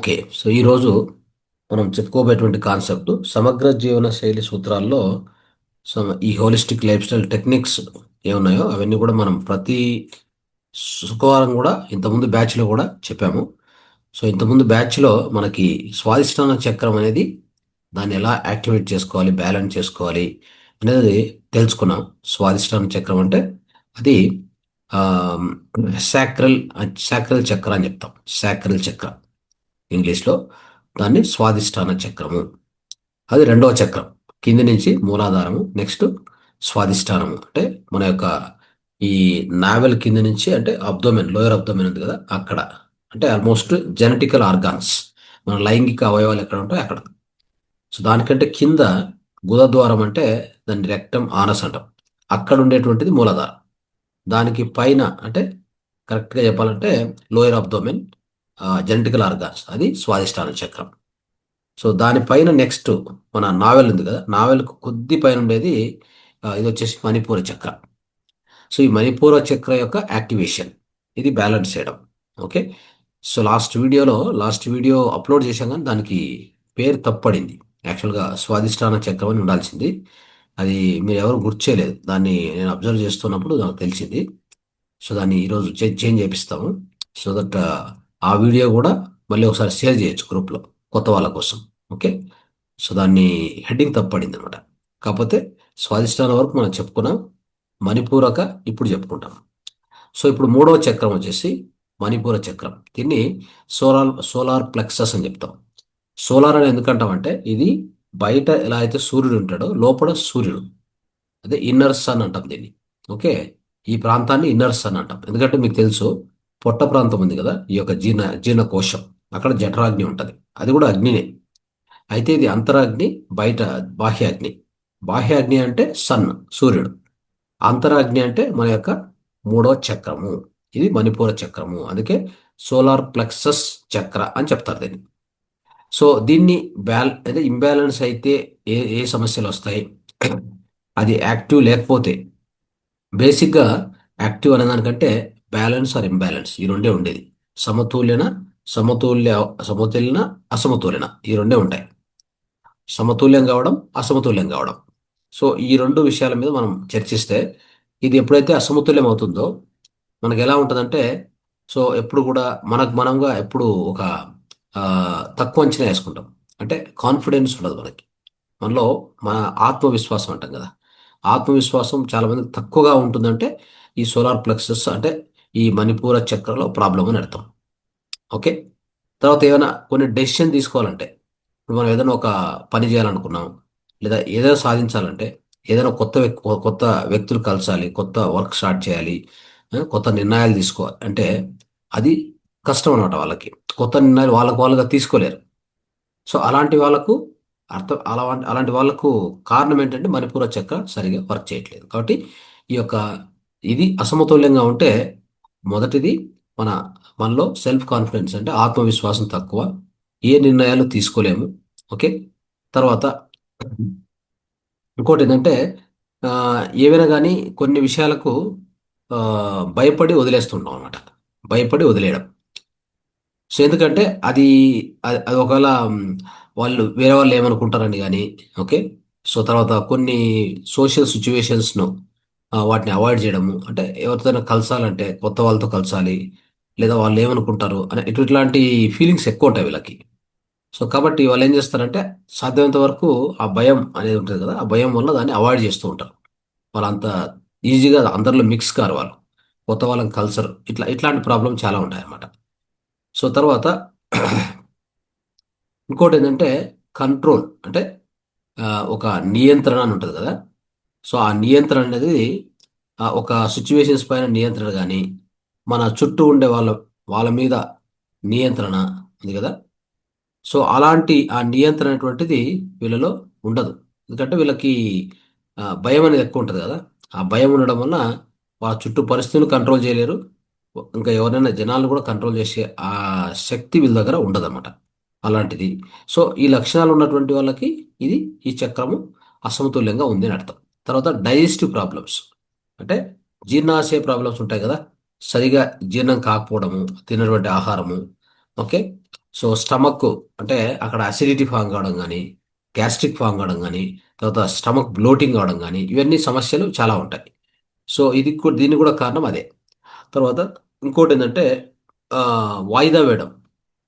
Okay. So ఈరోజు మనం చెప్పుకోబోయేటువంటి concept సమగ్ర జీవన శైలి సూత్రాల్లో ఈ హోలిస్టిక్ లైఫ్ స్టైల్ టెక్నిక్స్ ఏమున్నాయో అవన్నీ కూడా మనం ప్రతి శుక్రవారం కూడా ఇంతకుముందు బ్యాచ్లో కూడా చెప్పాము. సో ఇంతకుముందు బ్యాచ్లో మనకి స్వాదిష్టాన చక్రం అనేది దాన్ని ఎలా యాక్టివేట్ చేసుకోవాలి, బ్యాలెన్స్ చేసుకోవాలి అనేది తెలుసుకున్నాం. స్వాదిష్టాన చక్రం అంటే అది సాక్రల్ సాక్రల్ చక్ర అని చెప్తాం. సాక్రల్ చక్ర ఇంగ్లీష్లో దాన్ని స్వాదిష్టాన చక్రము. అది రెండవ చక్రం. కింది నుంచి మూలాధారము, నెక్స్ట్ స్వాదిష్టానము అంటే మన యొక్క ఈ నావెల్ కింది నుంచి అంటే అబ్డోమెన్, లోయర్ అబ్డోమెన్ ఉంది కదా అక్కడ, అంటే ఆల్మోస్ట్ జెనెటికల్ ఆర్గాన్స్, మన లైంగిక అవయవాలు ఎక్కడ ఉంటాయో అక్కడ. సో దానికంటే కింద గుదద్వారం అంటే దాన్ని రెక్టం ఆనస్ అంటాం. అక్కడ ఉండేటువంటిది మూలాధారం. దానికి పైన అంటే కరెక్ట్గా చెప్పాలంటే లోయర్ అబ్డోమెన్, జెనెటికల్ ఆర్గాన్స్, అది స్వాదిష్టాన చక్రం. సో దానిపైన నెక్స్ట్ మన నావెల్ ఉంది కదా, నావెల్కు కొద్ది పైన ఉండేది ఇది వచ్చేసి మణిపూర చక్ర. సో ఈ మణిపూర చక్ర యొక్క యాక్టివేషన్, ఇది బ్యాలెన్స్ చేయడం. Okay. So last video upload చేశాం కానీ దానికి పేరు తప్పడింది. యాక్చువల్గా స్వాదిష్టాన చక్రం అని ఉండాల్సింది. అది మీరు ఎవరు గుర్తు చేయలేదు. దాన్ని నేను అబ్జర్వ్ చేస్తున్నప్పుడు నాకు తెలిసింది. సో దాన్ని ఈరోజు చేంజ్ చేపిస్తాము. సో దట్ ఆ వీడియో కూడా మళ్ళీ ఒకసారి షేర్ చేయొచ్చు గ్రూప్లో కొత్త వాళ్ళ కోసం. ఓకే. సో దాన్ని హెడ్డింగ్ తప్పడింది అనమాట. కాకపోతే స్వాదిష్టాన వరకు మనం చెప్పుకున్నాం. మణిపూరక ఇప్పుడు చెప్పుకుంటాం. సో ఇప్పుడు మూడవ చక్రం వచ్చేసి మణిపూర చక్రం. దీన్ని సోలార్ ప్లెక్సస్ అని చెప్తాం. సోలార్ అని ఎందుకంటామంటే ఇది బయట ఎలా అయితే సూర్యుడు ఉంటాడో లోపల సూర్యుడు, అదే ఇన్నర్ సన్ అంటాం దీన్ని. ఓకే. ఈ ప్రాంతాన్ని ఇన్నర్ సన్ అంటాం. ఎందుకంటే మీకు తెలుసు, పొట్ట ప్రాంతం ఉంది కదా, ఈ యొక్క జీర్ణకోశం, అక్కడ జఠరాగ్ని ఉంటుంది. అది కూడా అగ్నినే. అయితే ఇది అంతరాగ్ని, బయట బాహ్యాగ్ని. బాహ్యాగ్ని అంటే సన్, సూర్యుడు. అంతరాగ్ని అంటే మన యొక్క మూడవ చక్రము. ఇది మణిపూర చక్రము. అందుకే సోలార్ ప్లెక్సస్ చక్ర అని చెప్తారు దీన్ని. సో దీన్ని అదే ఇంబ్యాలెన్స్ అయితే ఏ ఏ సమస్యలు వస్తాయి, అది యాక్టివ్ లేకపోతే, బేసిక్గా యాక్టివ్ అనే దానికంటే బ్యాలెన్స్ ఆర్ ఇంబ్యాలెన్స్ ఈ రెండే ఉండేది. సమతుల్యన, సమతుల్య సమతుల్యన, అసమతుల్యన ఈ రెండే ఉంటాయి. సమతుల్యం కావడం, అసమతుల్యం కావడం. సో ఈ రెండు విషయాల మీద మనం చర్చిస్తే, ఇది ఎప్పుడైతే అసమతుల్యం అవుతుందో మనకు ఎలా ఉంటుందంటే, సో ఎప్పుడు కూడా మనకు మనంగా ఎప్పుడు ఒక ఆ, తక్కువ అంచనా వేసుకుంటాం. అంటే కాన్ఫిడెన్స్ ఉండదు మనకి. మనలో మన ఆత్మవిశ్వాసం అంటాం కదా, ఆత్మవిశ్వాసం చాలా మందికి తక్కువగా ఉంటుందంటే ఈ సోలార్ ప్లెక్సస్ అంటే ఈ మణిపూర చక్రలో ప్రాబ్లం అని అర్థం. ఓకే. తర్వాత ఏమైనా కొన్ని డెసిషన్ తీసుకోవాలంటే, ఇప్పుడు మనం ఏదైనా ఒక పని చేయాలనుకున్నాం, లేదా ఏదైనా సాధించాలంటే, ఏదైనా కొత్త వ్యక్తులు కలసాలి, కొత్త వర్క్ స్టార్ట్ చేయాలి, కొత్త నిర్ణయాలు తీసుకోవాలి అంటే అది కష్టం అనమాట వాళ్ళకి. కొత్త నిర్ణయాలు వాళ్ళగా తీసుకోలేరు. సో అలాంటి వాళ్ళకు అలాంటి వాళ్ళకు కారణం ఏంటంటే మణిపూర చక్ర సరిగా వర్క్ చేయట్లేదు. కాబట్టి ఈ యొక్క ఇది అసమతుల్యంగా ఉంటే, మొదటిది మన మనలో సెల్ఫ్ కాన్ఫిడెన్స్ అంటే ఆత్మవిశ్వాసం తక్కువ, ఏ నిర్ణయాలు తీసుకోలేము. ఓకే. తర్వాత ఇంకోటి ఏంటంటే ఆ, ఏవైనా కానీ కొన్ని విషయాలకు ఆ, భయపడి వదిలేస్తుంటాం అనమాట. భయపడి వదిలేయడం. సో ఎందుకంటే అది అది ఒకవేళ వేరే వాళ్ళు ఏమనుకుంటారని కానీ. ఓకే. సో తర్వాత కొన్ని సోషల్ సిచ్యువేషన్స్ను వాటిని అవాయిడ్ చేయడము, అంటే ఎవరితోనైనా కలసాలంటే కొత్త వాళ్ళతో కలసాలి, లేదా వాళ్ళు ఏమనుకుంటారు అని ఇట్లాంటి ఫీలింగ్స్ ఎక్కువ ఉంటాయి వీళ్ళకి. సో కాబట్టి వాళ్ళు ఏం చేస్తారంటే సాధ్యమైనంత వరకు ఆ భయం అనేది ఉంటుంది కదా, ఆ భయం వల్ల దాన్ని అవాయిడ్ చేస్తూ ఉంటారు. వాళ్ళంత ఈజీగా అందరిలో మిక్స్ కారు వాళ్ళు, కొత్త వాళ్ళని కల్చర్, ఇట్లాంటి ప్రాబ్లం చాలా ఉంటాయి అన్నమాట. సో తర్వాత ఇంకోటి ఏంటంటే కంట్రోల్ అంటే ఒక నియంత్రణ అని ఉంటుంది కదా. సో ఆ నియంత్రణ అనేది ఒక సిచ్యువేషన్స్ పైన నియంత్రణ కానీ, మన చుట్టూ ఉండే వాళ్ళ మీద నియంత్రణ ఉంది కదా. సో అలాంటి ఆ నియంత్రణ అనేటువంటిది వీళ్ళలో ఉండదు. ఎందుకంటే వీళ్ళకి భయం అనేది ఎక్కువ ఉంటుంది కదా. ఆ భయం ఉండడం వల్ల వాళ్ళ చుట్టూ పరిస్థితులు కంట్రోల్ చేయలేరు. ఇంకా ఎవరైనా జనాలు కూడా కంట్రోల్ చేసే ఆ శక్తి వీళ్ళ దగ్గర ఉండదన్నమాట. అలాంటిది. సో ఈ లక్షణాలు ఉన్నటువంటి వాళ్ళకి ఇది ఈ చక్రము అసమతుల్యంగా ఉంది అని అర్థం. తర్వాత డైజెస్టివ్ ప్రాబ్లమ్స్ అంటే జీర్ణాశయ ప్రాబ్లమ్స్ ఉంటాయి కదా, సరిగా జీర్ణం కాకపోవడము తిన్నటువంటి ఆహారము. ఓకే. సో స్టమక్ అంటే అక్కడ అసిడిటీ ఫామ్ కావడం కానీ, గ్యాస్ట్రిక్ ఫామ్ కావడం కానీ, తర్వాత స్టమక్ బ్లోటింగ్ కావడం కానీ, ఇవన్నీ సమస్యలు చాలా ఉంటాయి. సో దీనికి కూడా కారణం అదే. తర్వాత ఇంకోటి ఏంటంటే ఆ, వాయిదా వేయడం.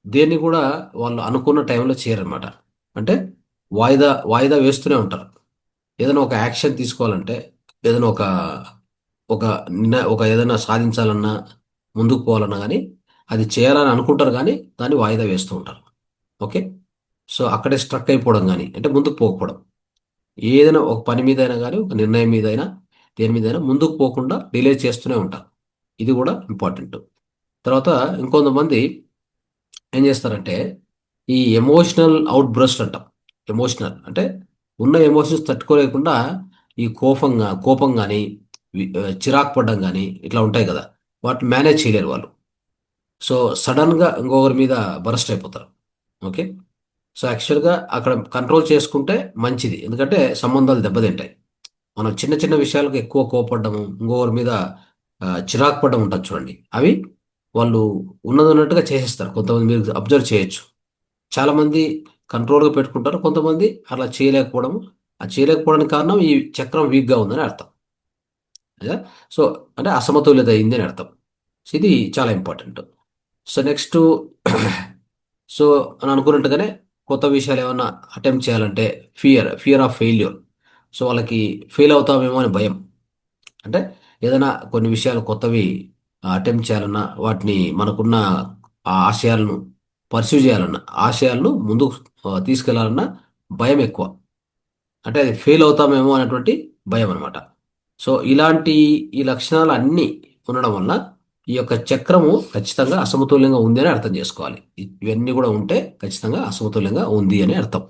దేన్ని కూడా వాళ్ళు అనుకున్న టైంలో చేయరనమాట. అంటే వాయిదా వాయిదా వేస్తూనే ఉంటారు. ఏదైనా ఒక యాక్షన్ తీసుకోవాలంటే, ఏదైనా ఒక ఒక ఏదైనా సాధించాలన్నా, ముందుకు పోవాలన్నా కానీ అది చేయాలని అనుకుంటారు కానీ దాన్ని వాయిదా వేస్తూ ఉంటారు. ఓకే. సో అక్కడే స్ట్రక్ అయిపోవడం కానీ, అంటే ముందుకు పోకపోవడం. ఏదైనా ఒక పని మీద అయినా కానీ, ఒక నిర్ణయం మీద అయినా, దేని మీద అయినా ముందుకు పోకుండా డిలే చేస్తూనే ఉంటారు. ఇది కూడా ఇంపార్టెంట్. తర్వాత ఇంకొంతమంది ఏం చేస్తారంటే ఈ ఎమోషనల్ అవుట్ బ్రస్ట్ అంటాం. ఎమోషనల్ అంటే ఉన్న ఎమోషన్స్ తట్టుకోలేకుండా ఈ కోపం కానీ, చిరాకు పడడం కానీ ఇట్లా ఉంటాయి కదా, వాటిని మేనేజ్ చేయలేరు వాళ్ళు. సో సడన్గా ఇంకొకరి మీద బరస్ట్ అయిపోతారు. ఓకే. సో యాక్చువల్గా అక్కడ కంట్రోల్ చేసుకుంటే మంచిది, ఎందుకంటే సంబంధాలు దెబ్బతింటాయి. మనం చిన్న చిన్న విషయాలకు ఎక్కువ కోపడ్డము, ఇంకొకరి మీద చిరాకు పడ్డం ఉంటుంది చూడండి, అవి వాళ్ళు ఉన్నది ఉన్నట్టుగా చేసేస్తారు. కొంతమంది మీరు అబ్జర్వ్ చేయొచ్చు. చాలామంది కంట్రోల్గా పెట్టుకుంటారు, కొంతమంది అలా చేయలేకపోవడము. ఆ చేయలేకపోవడానికి కారణం ఈ చక్రం వీక్గా ఉందని అర్థం. కదా. సో అంటే అసమతుల్యత అయింది అని అర్థం. సో ఇది చాలా ఇంపార్టెంట్. సో నెక్స్ట్ సో అని అనుకున్నట్టుగానే కొత్త విషయాలు ఏమన్నా అటెంప్ట్ చేయాలంటే ఫియర్ ఆఫ్ ఫెయిల్యూర్. సో వాళ్ళకి ఫెయిల్ అవుతామేమో అని భయం. అంటే ఏదైనా కొన్ని విషయాలు కొత్తవి అటెంప్ట్ చేయాలన్నా, వాటిని మనకున్న ఆ ఆశయాలను పర్సూ చేయాలన్నా, ఆశయాలను ముందుకు తీసుకెళ్లాలన్నా భయం ఎక్కువ. అంటే అది ఫెయిల్ అవుతామేమో అనేటువంటి భయం అనమాట. సో ఇలాంటి ఈ లక్షణాలు అన్నీ ఉండడం వల్ల ఈ యొక్క చక్రము ఖచ్చితంగా అసమతుల్యంగా ఉంది అని అర్థం చేసుకోవాలి. ఇవన్నీ కూడా ఉంటే ఖచ్చితంగా అసమతుల్యంగా ఉంది అని అర్థం.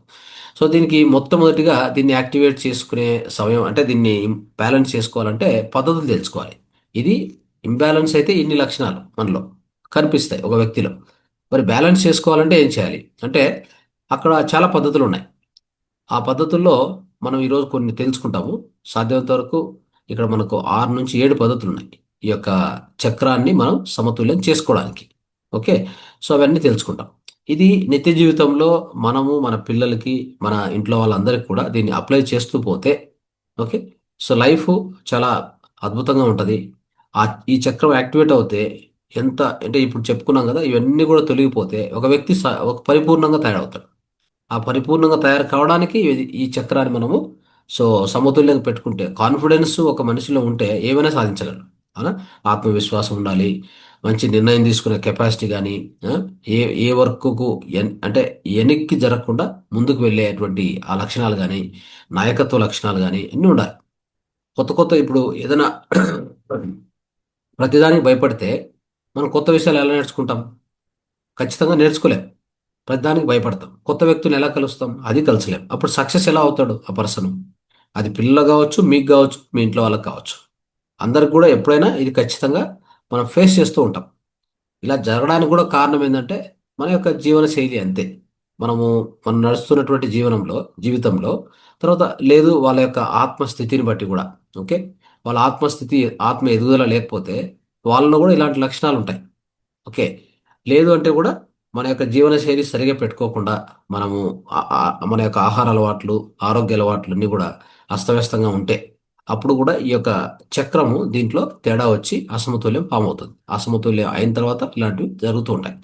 సో దీనికి మొట్టమొదటిగా దీన్ని యాక్టివేట్ చేసుకునే సమయం, అంటే దీన్ని బ్యాలెన్స్ చేసుకోవాలంటే పద్ధతులు తెలుసుకోవాలి. ఇది ఇంబ్యాలెన్స్ అయితే ఇన్ని లక్షణాలు మనలో కనిపిస్తాయి ఒక వ్యక్తిలో. మరి బ్యాలెన్స్ చేసుకోవాలంటే ఏం చేయాలి అంటే అక్కడ చాలా పద్ధతులు ఉన్నాయి. ఆ పద్ధతుల్లో మనం ఈరోజు కొన్ని తెలుసుకుంటాము. సాధ్యమైనంత వరకు ఇక్కడ మనకు 6 నుంచి 7 పద్ధతులు ఉన్నాయి ఈ యొక్క చక్రాన్ని మనం సమతుల్యం చేసుకోవడానికి. ఓకే. సో అవన్నీ తెలుసుకుంటాం. ఇది నిత్య జీవితంలో మనము మన పిల్లలకి, మన ఇంట్లో వాళ్ళందరికీ కూడా దీన్ని అప్లై చేస్తూ పోతే ఓకే. సో లైఫ్ చాలా అద్భుతంగా ఉంటుంది. ఆ ఈ చక్రం యాక్టివేట్ అవుతే ఎంత అంటే ఇప్పుడు చెప్పుకున్నాం కదా, ఇవన్నీ కూడా తొలగిపోతే ఒక వ్యక్తి ఒక పరిపూర్ణంగా తయారవుతాడు. ఆ పరిపూర్ణంగా తయారు కావడానికి ఈ చక్రాన్ని మనము సో సమతుల్యంగా పెట్టుకుంటే, కాన్ఫిడెన్స్ ఒక మనిషిలో ఉంటే ఏమైనా సాధించగలరు. అవునా. ఆత్మవిశ్వాసం ఉండాలి, మంచి నిర్ణయం తీసుకునే కెపాసిటీ కానీ, ఆ, ఏ ఏ వర్క్కు అంటే వెనక్కి జరగకుండా ముందుకు వెళ్ళేటువంటి ఆ లక్షణాలు కానీ, నాయకత్వ లక్షణాలు కానీ అన్నీ ఉండాలి. కొత్త కొత్త ఇప్పుడు ఏదైనా ప్రతిదానికి భయపడితే మనం కొత్త విషయాలు ఎలా నేర్చుకుంటాం? ఖచ్చితంగా నేర్చుకోలేం. ప్రతిదానికి భయపడతాం. కొత్త వ్యక్తులు ఎలా కలుస్తాం? అది కలసలేం. అప్పుడు సక్సెస్ ఎలా అవుతాడు ఆ పర్సన్? అది పిల్లలు కావచ్చు, మీకు కావచ్చు, మీ ఇంట్లో వాళ్ళకి కావచ్చు. అందరికి కూడా ఎప్పుడైనా ఇది ఖచ్చితంగా మనం ఫేస్ చేస్తూ ఉంటాం. ఇలా జరగడానికి కూడా కారణం ఏంటంటే మన యొక్క జీవన శైలి అంతే. మనము మనం నడుస్తున్నటువంటి జీవితంలో తర్వాత లేదు వాళ్ళ యొక్క ఆత్మస్థితిని బట్టి కూడా. ఓకే. వాళ్ళ ఆత్మస్థితి, ఆత్మ ఎదుగుదల లేకపోతే వాళ్ళలో కూడా ఇలాంటి లక్షణాలు ఉంటాయి. ఓకే. లేదు అంటే కూడా మన యొక్క జీవనశైలి సరిగా పెట్టుకోకుండా మనము మన యొక్క ఆహార అలవాట్లు, ఆరోగ్య అలవాట్లు అన్నీ కూడా అస్తవ్యస్తంగా ఉంటే అప్పుడు కూడా ఈ యొక్క చక్రము దీంట్లో తేడా వచ్చి అసమతుల్యం ఫామ్ అవుతుంది. అసమతుల్యం అయిన తర్వాత ఇలాంటివి జరుగుతూ ఉంటాయి.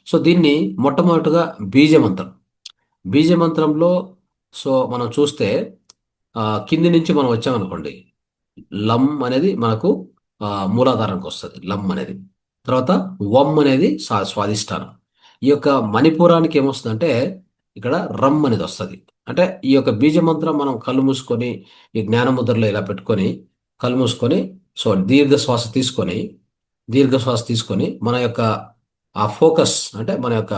సో దీన్ని మొట్టమొదటిగా బీజమంత్రం. బీజమంత్రంలో సో మనం చూస్తే కింది నుంచి మనం వచ్చామనుకోండి, లం అనేది మనకు మూలాధారానికి వస్తుంది, లం అనేది. తర్వాత వం అనేది స్వాదిష్టానం. ఈ యొక్క మణిపురానికి ఏమొస్తుందంటే ఇక్కడ రమ్ అనేది వస్తుంది. అంటే ఈ యొక్క బీజ మంత్రం మనం కళ్ళు మూసుకొని ఈ జ్ఞానముద్రలో ఇలా పెట్టుకొని కళ్ళు మూసుకొని సో దీర్ఘ శ్వాస తీసుకొని మన యొక్క ఆ ఫోకస్ అంటే మన యొక్క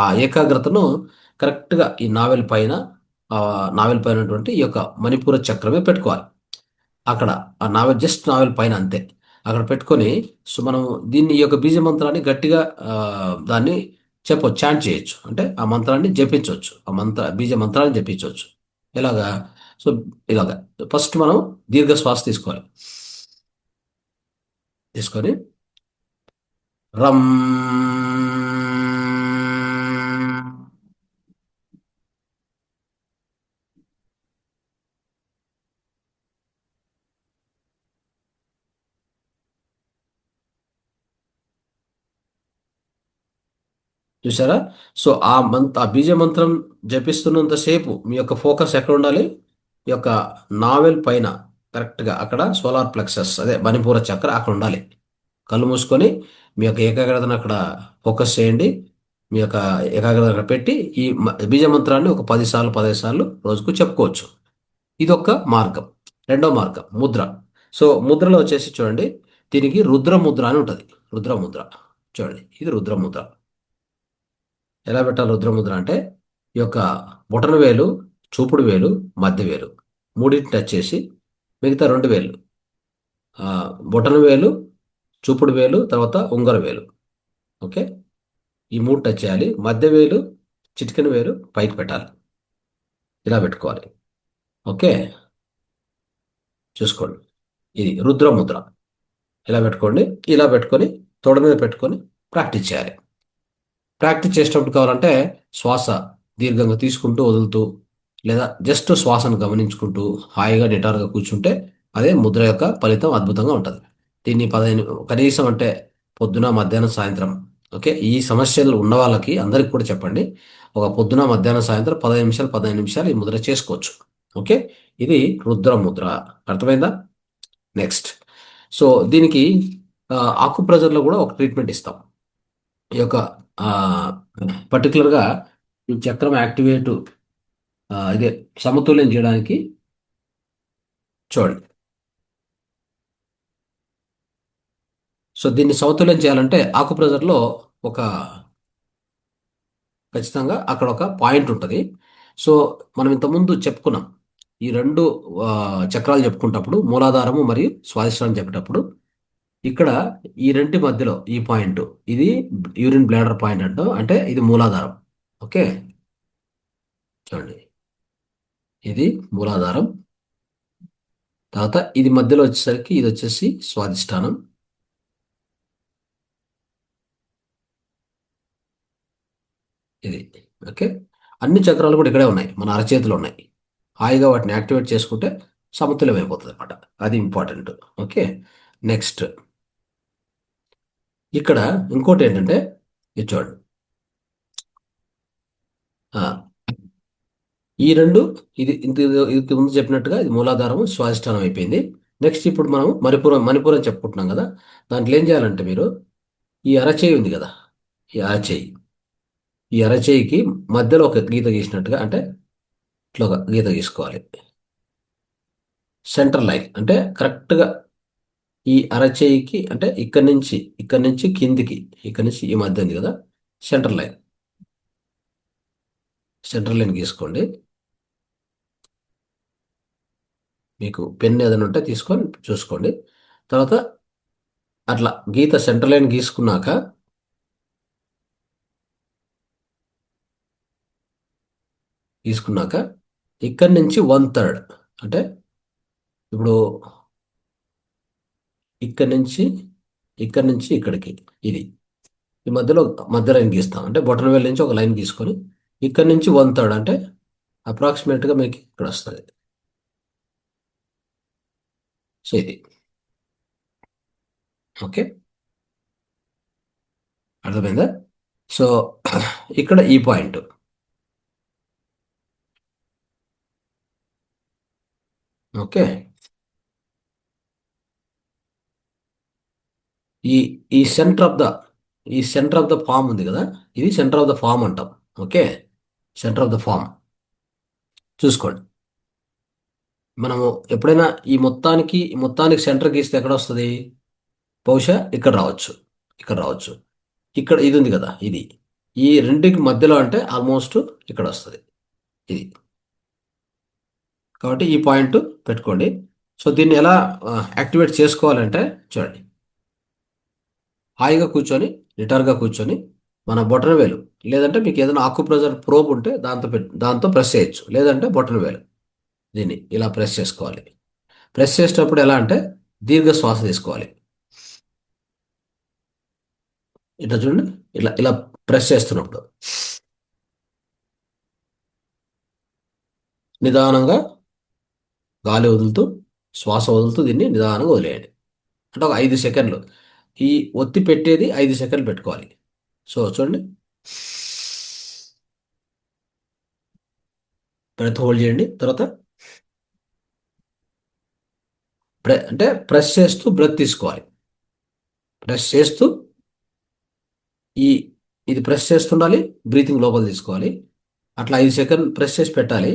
ఆ ఏకాగ్రతను కరెక్ట్గా ఈ ఆ నావెల్ పైన ఉన్నటువంటి ఈ యొక్క మణిపూర చక్రమే పెట్టుకోవాలి. అక్కడ ఆ నావెల్ జస్ట్ నావెల్ పైన అంతే. అక్కడ పెట్టుకొని సో మనం దీన్ని ఈ యొక్క బీజ మంత్రాన్ని గట్టిగా దాన్ని చెప్పొచ్చు, చాంట్ చేయొచ్చు. అంటే ఆ మంత్రాన్ని జపించవచ్చు, ఆ బీజ మంత్రాన్ని జపించవచ్చు. ఎలాగా? సో ఇలాగా ఫస్ట్ మనం దీర్ఘ శ్వాస తీసుకోవాలి. తీసుకొని రం చూసారా? సో ఆ బీజ మంత్రం జపిస్తున్నంతసేపు మీ యొక్క ఫోకస్ ఎక్కడ ఉండాలి? ఈ యొక్క నావెల్ పైన, కరెక్ట్గా అక్కడ సోలార్ ప్లెక్సస్, అదే మణిపూర చక్ర అక్కడ ఉండాలి. కళ్ళు మూసుకొని మీ యొక్క ఏకాగ్రతను అక్కడ ఫోకస్ చేయండి. మీ యొక్క ఏకాగ్రత అక్కడ పెట్టి ఈ బీజ మంత్రాన్ని ఒక 10 సార్లు 15 సార్లు రోజుకు చెప్పుకోవచ్చు. ఇదొక మార్గం. రెండో మార్గం ముద్ర. సో ముద్రలో వచ్చేసి చూడండి, దీనికి రుద్రముద్ర అని ఉంటుంది. రుద్రముద్ర చూడండి, ఇది రుద్రముద్ర. ఎలా పెట్టాలి రుద్రముద్ర అంటే, ఈ యొక్క బొటన వేలు, చూపుడు వేలు, మధ్య వేలు మూడింటిని టచ్ చేసి, మిగతా రెండు వేలు, బొటన వేలు, చూపుడు వేలు, తర్వాత ఉంగర వేలు, ఓకే, ఈ మూడు టచ్ చేయాలి. మధ్య వేలు, చిటికెన వేలు పైకి పెట్టాలి. ఇలా పెట్టుకోవాలి. ఓకే, చూసుకోండి, ఇది రుద్రముద్ర. ఇలా పెట్టుకోండి. ఇలా పెట్టుకొని తొడ మీద పెట్టుకొని ప్రాక్టీస్ చేయాలి. ప్రాక్టీస్ చేసేటప్పుడు కావాలంటే శ్వాస దీర్ఘంగా తీసుకుంటూ వదులుతూ, లేదా జస్ట్ శ్వాసను గమనించుకుంటూ హాయిగా నిటారుగా కూర్చుంటే అదే ముద్ర యొక్క ఫలితం అద్భుతంగా ఉంటుంది. దీన్ని 15 కనీసం అంటే పొద్దున, మధ్యాహ్నం, సాయంత్రం, ఓకే, ఈ సమస్యలు ఉన్న వాళ్ళకి అందరికి కూడా చెప్పండి. ఒక పొద్దున, మధ్యాహ్నం, సాయంత్రం 15 నిమిషాలు ఈ ముద్ర చేసుకోవచ్చు. ఓకే, ఇది రుద్ర ముద్ర. అర్థమైందా? నెక్స్ట్, సో దీనికి ఆకుప్రెజర్లో కూడా ఒక ట్రీట్మెంట్ ఇస్తాం. ఈ యొక్క పర్టికులర్గా ఈ చక్రం యాక్టివేట్, ఇదే సమతుల్యం చేయడానికి చూడండి. సో దీన్ని సమతుల్యం చేయాలంటే ఆకుప్రెజర్లో ఒక ఖచ్చితంగా అక్కడ ఒక పాయింట్ ఉంటుంది. సో మనం ఇంతకుముందు చెప్పుకున్నాం, ఈ రెండు చక్రాలు చెప్పుకుంటప్పుడు మూలాధారము మరియు స్వాదిష్టానం చెప్పేటప్పుడు ఇక్కడ ఈ రెంటి మధ్యలో ఈ పాయింట్, ఇది యూరిన్ బ్లాడర్ పాయింట్ అంటాం, అంటే ఇది మూలాధారం. ఓకే, చూడండి, ఇది మూలాధారం. తర్వాత ఇది మధ్యలో వచ్చేసరికి ఇది వచ్చేసి స్వాదిష్టానం. ఇది ఓకే. అన్ని చక్రాలు కూడా ఇక్కడే ఉన్నాయి, మన అరచేతిలో ఉన్నాయి. హాయిగా వాటిని యాక్టివేట్ చేసుకుంటే సమతుల్యం అయిపోతుంది అనమాట. అది ఇంపార్టెంట్. ఓకే, నెక్స్ట్, ఇక్కడ ఇంకోటి ఏంటంటే, ఇది చూడండి, ఆ, ఈ రెండు, ఇది ఇంత ఇంత ముందు చెప్పినట్టుగా ఇది మూలాధారము స్వాధిష్టానం అయిపోయింది. నెక్స్ట్ ఇప్పుడు మనం మణిపురం మణిపురం చెప్పుకుంటున్నాం కదా. దాంట్లో ఏం చేయాలంటే మీరు ఈ అరచేయి ఉంది కదా, ఈ అరచేయి, ఈ అరచేయికి మధ్యలో ఒక గీత గీసినట్టుగా, అంటే ఇట్లా ఒక గీత గీసుకోవాలి. సెంటర్ లైన్ అంటే కరెక్ట్గా ఈ అరచేయికి, అంటే ఇక్కడి నుంచి కిందికి, ఇక్కడి నుంచి ఈ మధ్య ఉంది కదా, సెంటర్ లైన్, సెంటర్ లైన్ గీసుకోండి. మీకు పెన్ ఏదైనా ఉంటే తీసుకొని చూసుకోండి. తర్వాత అట్లా గీత సెంటర్ లైన్ గీసుకున్నాక ఇక్కడి నుంచి 1/3, అంటే ఇప్పుడు ఇక్కడి నుంచి ఇక్కడికి, ఇది ఈ మధ్య లైన్ గీస్తాం. అంటే బొటన వేలు నుంచి ఒక లైన్ గీసుకొని ఇక్కడి నుంచి 1/3, అంటే అప్రాక్సిమేట్గా మీకు ఇక్కడ వస్తుంది. సో ఇది ఓకే, అర్థమైందా? సో ఇక్కడ ఈ పాయింట్, ఓకే, ఈ ఈ సెంటర్ ఆఫ్ ద ఈ సెంటర్ ఆఫ్ ద ఫామ్ ఉంది కదా, ఇది సెంటర్ ఆఫ్ ద ఫామ్ అంటాం. Okay, centre of the form చూసుకోండి. మనము ఎప్పుడైనా ఈ మొత్తానికి సెంటర్ గీస్తే ఎక్కడ వస్తుంది? బహుశా ఇక్కడ రావచ్చు. ఇక్కడ ఇది ఉంది కదా, ఇది ఈ రెండింటికి మధ్యలో, అంటే ఆల్మోస్ట్ ఇక్కడ వస్తుంది ఇది. కాబట్టి ఈ పాయింట్ పెట్టుకోండి. సో దీన్ని ఎలా యాక్టివేట్ చేసుకోవాలంటే చూడండి, హాయిగా కూర్చొని, నిటారుగా కూర్చొని, మన బొటన వేలు, లేదంటే మీకు ఏదైనా ఆకుప్రెజర్ ప్రోబ్ ఉంటే దాంతో ప్రెస్ చేయొచ్చు, లేదంటే బొటన వేలు దీన్ని ఇలా ప్రెస్ చేసుకోవాలి. ప్రెస్ చేసేటప్పుడు ఎలా అంటే దీర్ఘ శ్వాస తీసుకోవాలి. ఇట్లా చూడండి, ఇలా ఇలా ప్రెస్ చేస్తున్నప్పుడు నిదానంగా గాలి వదులుతూ, శ్వాస వదులుతూ దీన్ని నిదానంగా వదిలేయండి. అంటే ఒక 5 సెకండ్లు, ఈ ఒత్తి పెట్టేది 5 సెకండ్లు పెట్టుకోవాలి. సో చూడండి, బ్రెత్ హోల్డ్ చేయండి. తర్వాత అంటే ప్రెస్ చేస్తూ బ్రెత్ తీసుకోవాలి. ప్రెస్ చేస్తూ ఈ ఇది ప్రెస్ చేస్తుండాలి. బ్రీతింగ్ లోపల తీసుకోవాలి. అట్లా 5 సెకండ్ ప్రెస్ చేసి పెట్టాలి.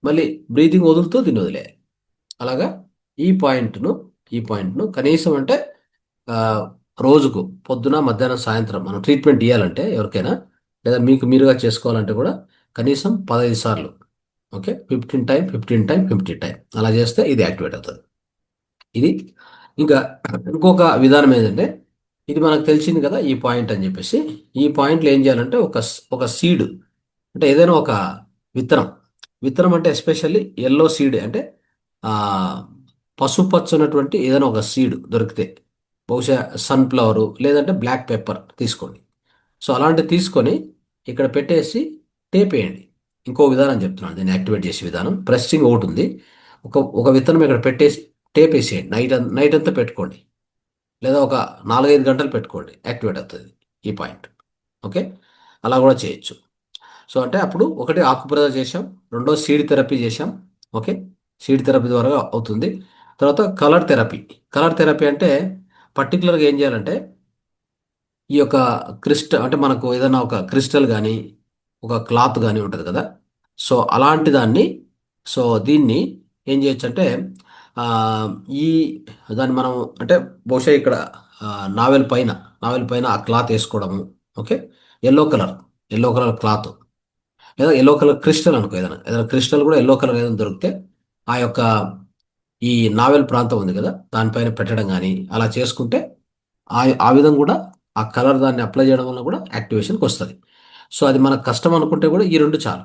మళ్ళీ బ్రీతింగ్ వదులుతూ దీన్ని వదిలేయాలి. అలాగా ఈ పాయింట్ను ఈ పాయింట్ను కనీసం అంటే ఆ, రోజుకు పొద్దున, మధ్యాహ్నం, సాయంత్రం మనం ట్రీట్మెంట్ ఇవ్వాలంటే ఎవరికైనా, లేదా మీకు మీరుగా చేసుకోవాలంటే కూడా కనీసం 15 సార్లు. ఓకే, 15 టైం 15 టైం 50 టైం అలా చేస్తే ఇది యాక్టివేట్ అవుతుంది. ఇది ఇంకా ఇంకొక విధానం ఏంటంటే, ఇది మనకు తెలిసింది కదా ఈ పాయింట్ అని చెప్పేసి, ఈ పాయింట్లో ఏం చేయాలంటే ఒక సీడ్ అంటే ఏదైనా ఒక విత్తనం. విత్తనం అంటే ఎస్పెషల్లీ ఎల్లో సీడ్ అంటే ఆ, పసుపచ్చనటువంటి ఏదైనా ఒక సీడ్ దొరికితే, బహుశా సన్ఫ్లవరు లేదంటే బ్లాక్ పెప్పర్ తీసుకోండి. సో అలాంటివి తీసుకొని ఇక్కడ పెట్టేసి టేప్ వేయండి. ఇంకో విధానం చెప్తున్నాను, దీన్ని యాక్టివేట్ చేసే విధానం. ప్రెస్సింగ్ ఒకటి ఉంది. ఒక విత్తనం ఇక్కడ పెట్టేసి టేప్ వేసేయండి. నైట్ అంతా పెట్టుకోండి, లేదా ఒక 4-5 గంటలు పెట్టుకోండి, యాక్టివేట్ అవుతుంది ఈ పాయింట్. ఓకే, అలా కూడా చేయొచ్చు. సో అంటే అప్పుడు ఒకటి ఆకుప్రద చేసాం, రెండో సీడ్ థెరపీ చేసాం. ఓకే, సీడ్ థెరపీ ద్వారా అవుతుంది. తర్వాత కలర్ థెరపీ అంటే పర్టికులర్గా ఏం చేయాలంటే, ఈ యొక్క క్రిస్టల్ అంటే మనకు ఏదైనా ఒక క్రిస్టల్ కానీ ఒక క్లాత్ కానీ ఉంటుంది కదా. సో అలాంటి దాన్ని, సో దీన్ని ఏం చేయొచ్చు అంటే ఆ, ఈ దాన్ని మనం అంటే బహుశా ఇక్కడ ఆ, నావెల్ పైన నావెల్ పైన ఆ క్లాత్ వేసుకోవడము. Okay, yellow colour yellow colour cloth, లేదా ఎల్లో కలర్ క్రిస్టల్ అనుకో, ఏదైనా క్రిస్టల్ కూడా ఎల్లో కలర్ ఏదైనా దొరికితే ఆ యొక్క ఈ నావెల్ ప్రాంతం ఉంది కదా దానిపైన పెట్టడం కానీ అలా చేసుకుంటే ఆ విధంగా కూడా ఆ కలర్ దాన్ని అప్లై చేయడం వల్ల కూడా యాక్టివేషన్కి వస్తుంది. సో అది మనకు కష్టం అనుకుంటే కూడా ఈ రెండు చాలు.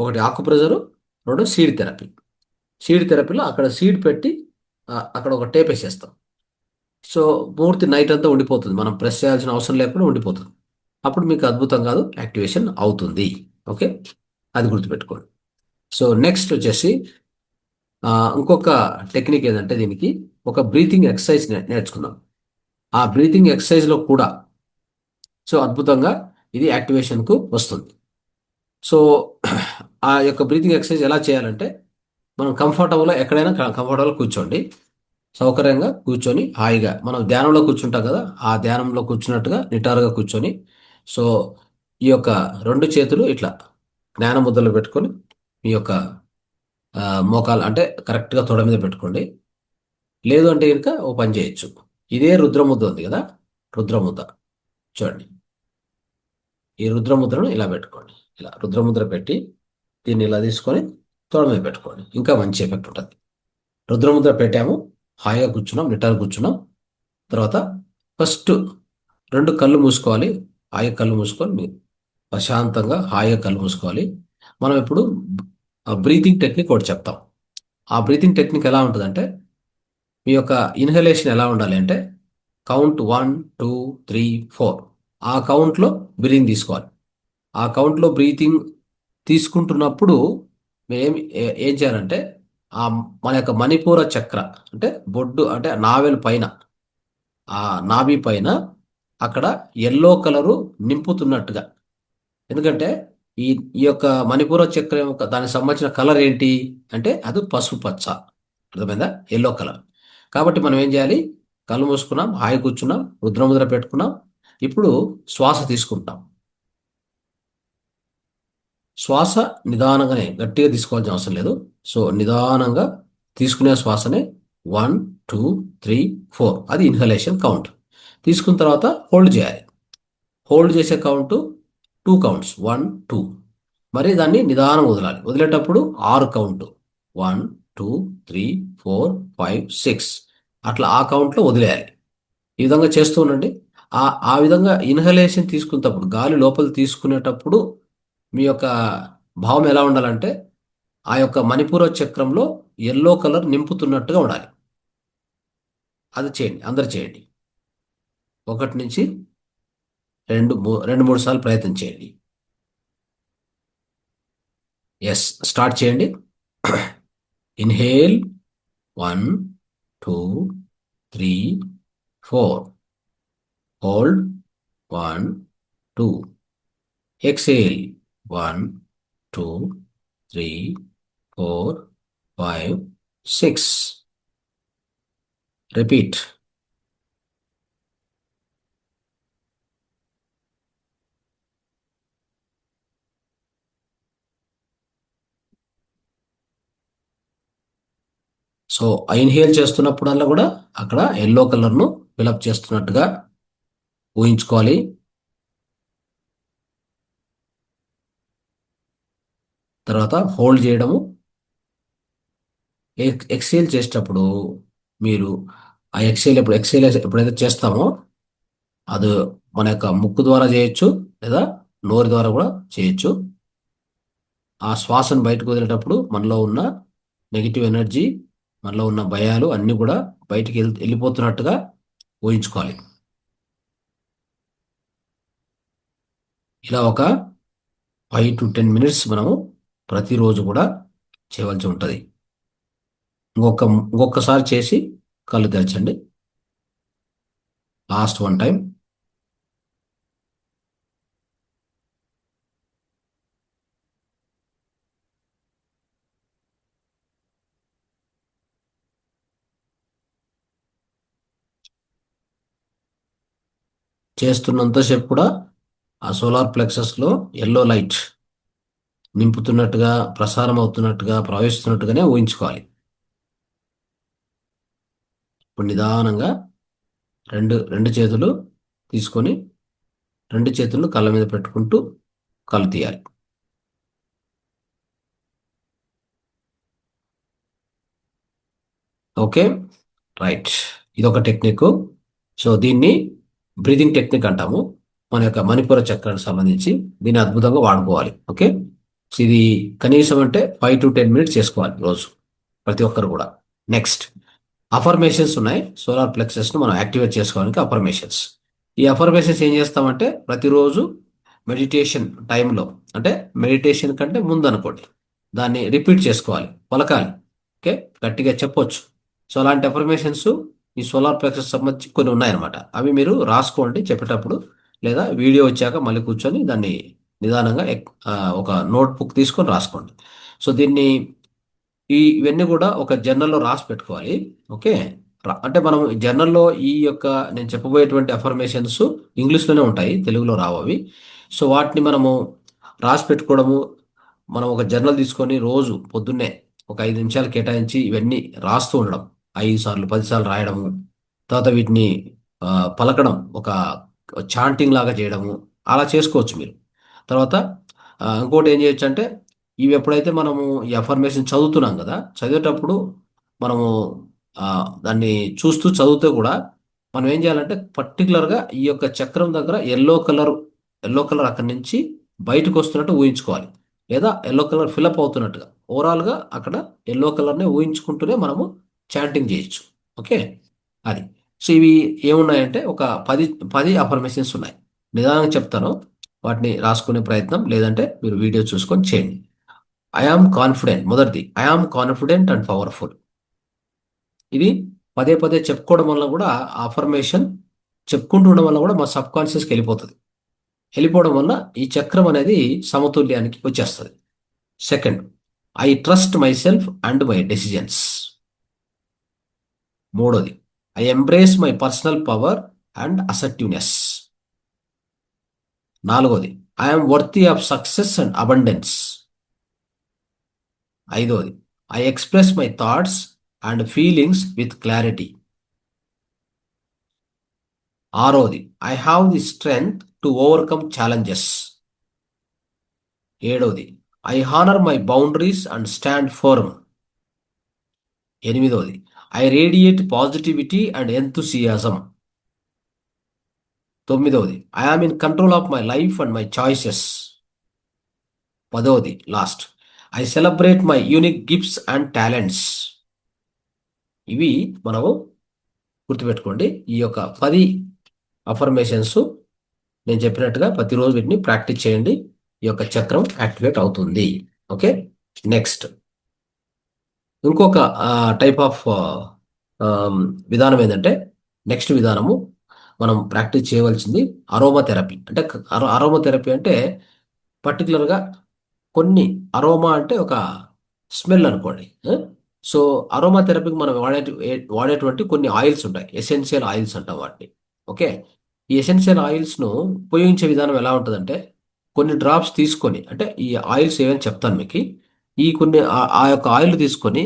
ఒకటి ఆకుప్రెజరు, రెండు సీడ్ థెరపీలో అక్కడ సీడ్ పెట్టి అక్కడ ఒక టేప్ వేసేస్తాం. సో పూర్తి నైట్ అంతా ఉండిపోతుంది, మనం ప్రెస్ చేయాల్సిన అవసరం లేకుండా ఉండిపోతుంది. అప్పుడు మీకు అద్భుతం కాదు, యాక్టివేషన్ అవుతుంది. ఓకే, అది గుర్తుపెట్టుకోండి. సో నెక్స్ట్ వచ్చేసి ఆ, ఇంకొక టెక్నిక్ ఏంటంటే, దీనికి ఒక బ్రీతింగ్ ఎక్సర్సైజ్ నేర్చుకుందాం. ఆ బ్రీతింగ్ ఎక్సర్సైజ్లో కూడా సో అద్భుతంగా ఇది యాక్టివేషన్కు వస్తుంది. సో ఆ యొక్క బ్రీతింగ్ ఎక్సర్సైజ్ ఎలా చేయాలంటే, మనం కంఫర్టబుల్గా ఎక్కడైనా కంఫర్టబుల్గా కూర్చోండి. సౌకర్యంగా కూర్చొని హాయిగా మనం ధ్యానంలో కూర్చుంటాం కదా, ఆ ధ్యానంలో కూర్చున్నట్టుగా నిటారుగా కూర్చొని, సో ఈ యొక్క రెండు చేతులు ఇట్లా జ్ఞాన ముద్రలో పెట్టుకొని మీ యొక్క మోకాలు అంటే కరెక్ట్గా తొడ మీద పెట్టుకోండి. లేదు అంటే కనుక ఓ పని చేయొచ్చు. ఇదే రుద్రముద్ర ఉంది కదా, రుద్రముద్ర చూడండి. ఈ రుద్రముద్రను ఇలా పెట్టుకోండి. ఇలా రుద్రముద్ర పెట్టి దీన్ని ఇలా తీసుకొని తొడ మీద పెట్టుకోండి, ఇంకా మంచి ఎఫెక్ట్ ఉంటుంది. రుద్రముద్ర పెట్టాము, హాయిగా కూర్చున్నాం, నిటారు కూర్చున్నాం. తర్వాత ఫస్ట్ రెండు కళ్ళు మూసుకోవాలి. హాయిగా కళ్ళు మూసుకొని ప్రశాంతంగా హాయిగా కళ్ళు మూసుకోవాలి. మనం ఇప్పుడు బ్రీతింగ్ టెక్నిక్ ఒకటి చెప్తాం. ఆ బ్రీతింగ్ టెక్నిక్ ఎలా ఉంటుందంటే, మీ యొక్క ఇన్హలేషన్ ఎలా ఉండాలి అంటే, కౌంట్ 1 2 3 4, ఆ కౌంట్లో బ్రీతింగ్ తీసుకోవాలి. ఆ కౌంట్లో బ్రీతింగ్ తీసుకుంటున్నప్పుడు మేము ఏం చేయాలంటే, ఆ మన యొక్క మణిపూర చక్ర అంటే బొడ్డు అంటే నావెల్ పైన, ఆ నాభి పైన అక్కడ ఎల్లో కలరు నింపుతున్నట్టుగా. ఎందుకంటే ఈ ఈ యొక్క మణిపూర చక్రం యొక్క దానికి సంబంధించిన కలర్ ఏంటి అంటే అది పసుపు పచ్చ. అర్థమైందా? Yellow colour. కాబట్టి మనం ఏం చేయాలి, కళ్ళు మూసుకున్నాం, హాయి కూర్చున్నాం, రుద్రముద్ర పెట్టుకున్నాం. ఇప్పుడు శ్వాస తీసుకుంటాం. శ్వాస నిదానంగానే, గట్టిగా తీసుకోవాల్సిన అవసరం లేదు. సో నిదానంగా తీసుకునే శ్వాసనే 1 2 3 4, అది ఇన్హలేషన్ కౌంట్. తీసుకున్న తర్వాత హోల్డ్ చేయాలి. హోల్డ్ చేసే కౌంట్ 2 కౌంట్స్, 1 2. మరి దాన్ని నిదానం వదలాలి. వదిలేటప్పుడు 6 కౌంట్, 1 2 3 4 5 6, అట్లా ఆ కౌంట్లో వదిలేయాలి. ఈ విధంగా చేస్తూ ఉండండి. ఆ ఆ విధంగా ఇన్హలేషన్ తీసుకునేటప్పుడు, గాలి లోపల తీసుకునేటప్పుడు మీ యొక్క భావం ఎలా ఉండాలంటే, ఆ యొక్క మణిపూర చక్రంలో ఎల్లో కలర్ నింపుతున్నట్టుగా ఉండాలి. అది చేయండి, అందరు చేయండి. 1 నుంచి 2 3 సార్లు ప్రయత్నం చేయండి. ఎస్, స్టార్ట్ చేయండి. Inhale 1 2 3 4, hold 1 2, exhale 1 2 three, four, five, six. Repeat. So inhale చేస్తున్నప్పుడల్లా కూడా అక్కడ ఎల్లో కలర్ను ఫిలప్ చేస్తున్నట్టుగా ఊహించుకోవాలి. తర్వాత హోల్డ్ చేయడము. ఎక్సేల్ చేసేటప్పుడు మీరు ఆ ఎప్పుడైతే చేస్తామో అది మన యొక్క ముక్కు ద్వారా చేయొచ్చు, లేదా నోరు ద్వారా కూడా చేయొచ్చు. ఆ శ్వాసను బయటకు వదిలేటప్పుడు మనలో ఉన్న నెగిటివ్ ఎనర్జీ, మనలో ఉన్న భయాలు అన్నీ కూడా బయటికి వెళ్ళిపోతున్నట్టుగా ఊహించుకోవాలి. ఇలా ఒక 5 to 10 minutes మనము ప్రతిరోజు కూడా చేయవలసి ఉంటుంది. ఇంకొకసారి చేసి కళ్ళు తెరచండి. Last one time. చేస్తున్నంతసేపు కూడా ఆ సోలార్ ప్లెక్సస్లో ఎల్లో లైట్ నింపుతున్నట్టుగా, ప్రసారం అవుతున్నట్టుగా, ప్రవహిస్తున్నట్టుగానే ఊహించుకోవాలి. ఇప్పుడు నిదానంగా రెండు రెండు చేతులు తీసుకొని రెండు చేతులు కళ్ళ మీద పెట్టుకుంటూ కళ్ళు తీయాలి. Okay, right. ఇదొక టెక్నిక్. సో దీన్ని బ్రీదింగ్ టెక్నిక్ అంటాము. మన యొక్క మణిపుర చక్రానికి సంబంధించి దీన్ని అద్భుతంగా వాడుకోవాలి. ఓకే, సో ఇది కనీసం అంటే 5 to 10 minutes చేసుకోవాలి రోజు, ప్రతి ఒక్కరు కూడా. నెక్స్ట్, అఫర్మేషన్స్ ఉన్నాయి. సోలార్ ప్లెక్సెస్ను మనం యాక్టివేట్ చేసుకోవడానికి అఫర్మేషన్స్. ఈ అఫర్మేషన్స్ ఏం చేస్తామంటే ప్రతిరోజు మెడిటేషన్ టైంలో, అంటే మెడిటేషన్ కంటే ముందు అనుకోండి, దాన్ని రిపీట్ చేసుకోవాలి, పలకాలి. ఓకే, గట్టిగా చెప్పొచ్చు. సో అలాంటి అఫర్మేషన్స్ ఈ సోలార్ ప్లెక్సెస్ సంబంధించి కొన్ని ఉన్నాయన్నమాట. అవి మీరు రాసుకోండి చెప్పేటప్పుడు, లేదా వీడియో వచ్చాక మళ్ళీ కూర్చొని దాన్ని నిదానంగా ఒక నోట్బుక్ తీసుకొని రాసుకోండి. సో దీన్ని ఇవన్నీ కూడా ఒక జర్నల్లో రాసి పెట్టుకోవాలి. ఓకే, అంటే మనం జర్నల్లో ఈ యొక్క నేను చెప్పబోయేటువంటి అఫర్మేషన్స్ ఇంగ్లీష్లోనే ఉంటాయి, తెలుగులో రావు అవి. సో వాటిని మనము రాసి పెట్టుకోవడము, మనం ఒక జర్నల్ తీసుకొని రోజు పొద్దున్నే ఒక 5 నిమిషాలు కేటాయించి ఇవన్నీ రాస్తూ ఉండడం, 5 సార్లు 10 సార్లు రాయడము. తర్వాత వీటిని ఆ, పలకడం, ఒక చాంటింగ్ లాగా చేయడము, అలా చేసుకోవచ్చు మీరు. తర్వాత ఇంకోటి ఏం చేయొచ్చు అంటే, ఇవి ఎప్పుడైతే మనము ఈ అఫర్మేషన్ చదువుతున్నాం కదా, చదివేటప్పుడు మనము ఆ, దాన్ని చూస్తూ చదివితే కూడా మనం ఏం చేయాలంటే పర్టికులర్గా ఈ యొక్క చక్రం దగ్గర ఎల్లో కలర్ అక్కడి నుంచి బయటకు వస్తున్నట్టు ఊహించుకోవాలి, లేదా ఎల్లో కలర్ ఫిలప్ అవుతున్నట్టుగా. ఓవరాల్గా అక్కడ ఎల్లో కలర్ని ఊహించుకుంటూనే మనము చాంటింగ్ చేయొచ్చు. ఓకే, అది. సో ఇవి ఏమున్నాయంటే ఒక 10 అఫర్మేషన్స్ ఉన్నాయి. నిదానంగా చెప్తాను, వాటిని రాసుకునే ప్రయత్నం, లేదంటే మీరు వీడియో చూసుకొని చేయండి. ఐ ఆమ్ కాన్ఫిడెంట్, మొదటిది I am confident and powerful. ఇది పదే పదే చెప్పుకోవడం వల్ల కూడా అఫర్మేషన్ చెప్పుకుంటూ ఉండడం వల్ల కూడా మా సబ్ కాన్షియస్కి వెళ్ళిపోతుంది. వెళ్ళిపోవడం వల్ల ఈ చక్రం అనేది సమతుల్యానికి వచ్చేస్తుంది. Second, I trust myself and my decisions. మూడోది, I embrace my personal power and assertiveness. నాలుగోది, I'm worthy of success and abundance. ఐదోది, I express my thoughts and feelings with clarity. ఆరోది, I have the strength to overcome challenges. ఏడోది, I honour my boundaries and stand firm. ఎనిమిదోది, I radiate positivity and enthusiasm. తొమ్మిదవది, I am in control of my life and my choices. పదవది last, I celebrate my unique gifts and talents. ఇవి మనము గుర్తుపెట్టుకోండి. ఈ యొక్క 10 affirmations నేను చెప్పినట్టుగా ప్రతిరోజు వీటిని ప్రాక్టీస్ చేయండి. ఈ యొక్క చక్రం యాక్టివేట్ అవుతుంది. ఓకే, నెక్స్ట్ ఇంకొక టైప్ ఆఫ్ విధానం ఏంటంటే, నెక్స్ట్ విధానము మనం ప్రాక్టీస్ చేయవలసింది అరోమా థెరపీ. అంటే అరోమా థెరపీ అంటే పర్టికులర్గా కొన్ని అరోమా అంటే ఒక స్మెల్ అనుకోండి. సో అరోమా థెరపీకి మనం వాడేటువంటి కొన్ని ఆయిల్స్ ఉంటాయి, ఎసెన్షియల్ ఆయిల్స్ అంటాం వాటిని. ఓకే. ఈ ఎసెన్షియల్ ఆయిల్స్ను ఉపయోగించే విధానం ఎలా ఉంటుందంటే, కొన్ని డ్రాప్స్ తీసుకొని, అంటే ఈ ఆయిల్స్ ఏవని చెప్తాను మీకు. ఈ కొన్ని ఆ యొక్క ఆయిల్ తీసుకొని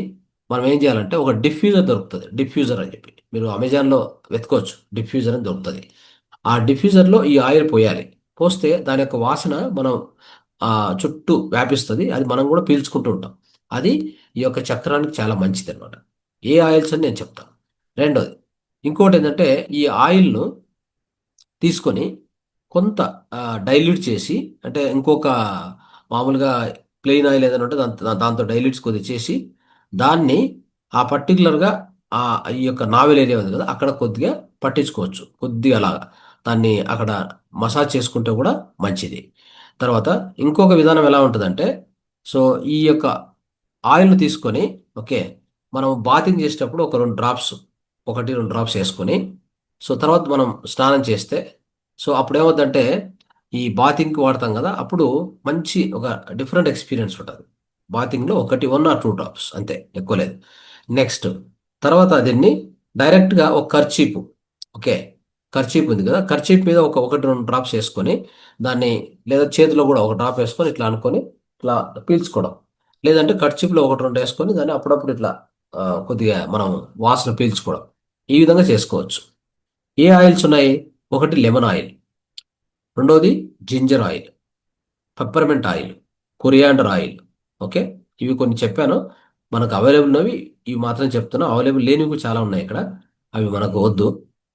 మనం ఏం చేయాలంటే, ఒక డిఫ్యూజర్ దొరుకుతుంది, డిఫ్యూజర్ అని చెప్పి మీరు అమెజాన్లో వెతుకోవచ్చు, డిఫ్యూజర్ అని దొరుకుతుంది. ఆ డిఫ్యూజర్లో ఈ ఆయిల్ పోయాలి. పోస్తే దాని యొక్క వాసన మనం చుట్టూ వ్యాపిస్తుంది, అది మనం కూడా పీల్చుకుంటూ ఉంటాం. అది ఈ యొక్క చక్రానికి చాలా మంచిది అనమాట. ఏ ఆయిల్స్ అని నేను చెప్తాను. రెండోది, ఇంకోటి ఏంటంటే, ఈ ఆయిల్ను తీసుకొని కొంత డైల్యూట్ చేసి, అంటే ఇంకొక మామూలుగా ప్లెయిన్ ఆయిల్ ఏదైనా ఉంటే దాంతో డైల్యూట్స్ కొద్దిగా చేసి, దాన్ని ఆ పర్టికులర్గా ఆ ఈ యొక్క నావెల్ ఏరియా ఉంది కదా, అక్కడ కొద్దిగా పట్టించుకోవచ్చు, కొద్దిగా అలాగా దాన్ని అక్కడ మసాజ్ చేసుకుంటే కూడా మంచిది. తర్వాత ఇంకొక విధానం ఎలా ఉంటుందంటే, సో ఈ యొక్క ఆయిల్‌ని తీసుకొని, ఓకే, మనం బాతింగ్ చేసేటప్పుడు ఒక 2 డ్రాప్స్, 1, 2 డ్రాప్స్ ఏసుకొని, సో తర్వాత మనం స్నానం చేస్తే, సో అప్పుడేమవుద్దంటే, ఈ బాతింగ్‌కి వాడతాం గదా, అప్పుడు మంచి ఒక డిఫరెంట్ ఎక్స్‌పీరియన్స్ ఉంటది. బాతింగ్‌లో 1 ఆర్ 2 డ్రాప్స్ అంతే, ఎక్కువ లేదు. నెక్స్ట్ తర్వాత దీన్ని డైరెక్ట్‌గా ఒక కర్చీపు, ఓకే, కర్చీప్ ఉంది గదా, కర్చీప్ మీద ఒక 1, 2 డ్రాప్స్ ఏసుకొని, దాన్ని, లేదా చేతిలో గూడా ఒక డ్రాప్ ఏసుకొని ఇట్లా అనుకొని, ఇట్లా పీల్చుకోవడం. లేదంటే కర్చీఫ్‌లో 1, 2 ఏసుకొని దాన్ని అప్పుడప్పుడు ఇట్లా కొద్దిగా మనం వాసన పీల్చుకోవడం. ఈ విధంగా చేసుకోవచ్చు. ఏ ఆయిల్స్ ఉన్నాయి? ఒకటి లెమన్ ఆయిల్, రెండోది ginger oil, peppermint oil, coriander oil. Okay. ఇవి కొన్ని చెప్పాను. మనకు అవైలబుల్ ఉన్నవి ఇవి మాత్రం చెప్తున్నా. అవైలబుల్ లేనివి కూడా చాలా ఉన్నాయి ఇక్కడ. అవి మనకు వద్దు.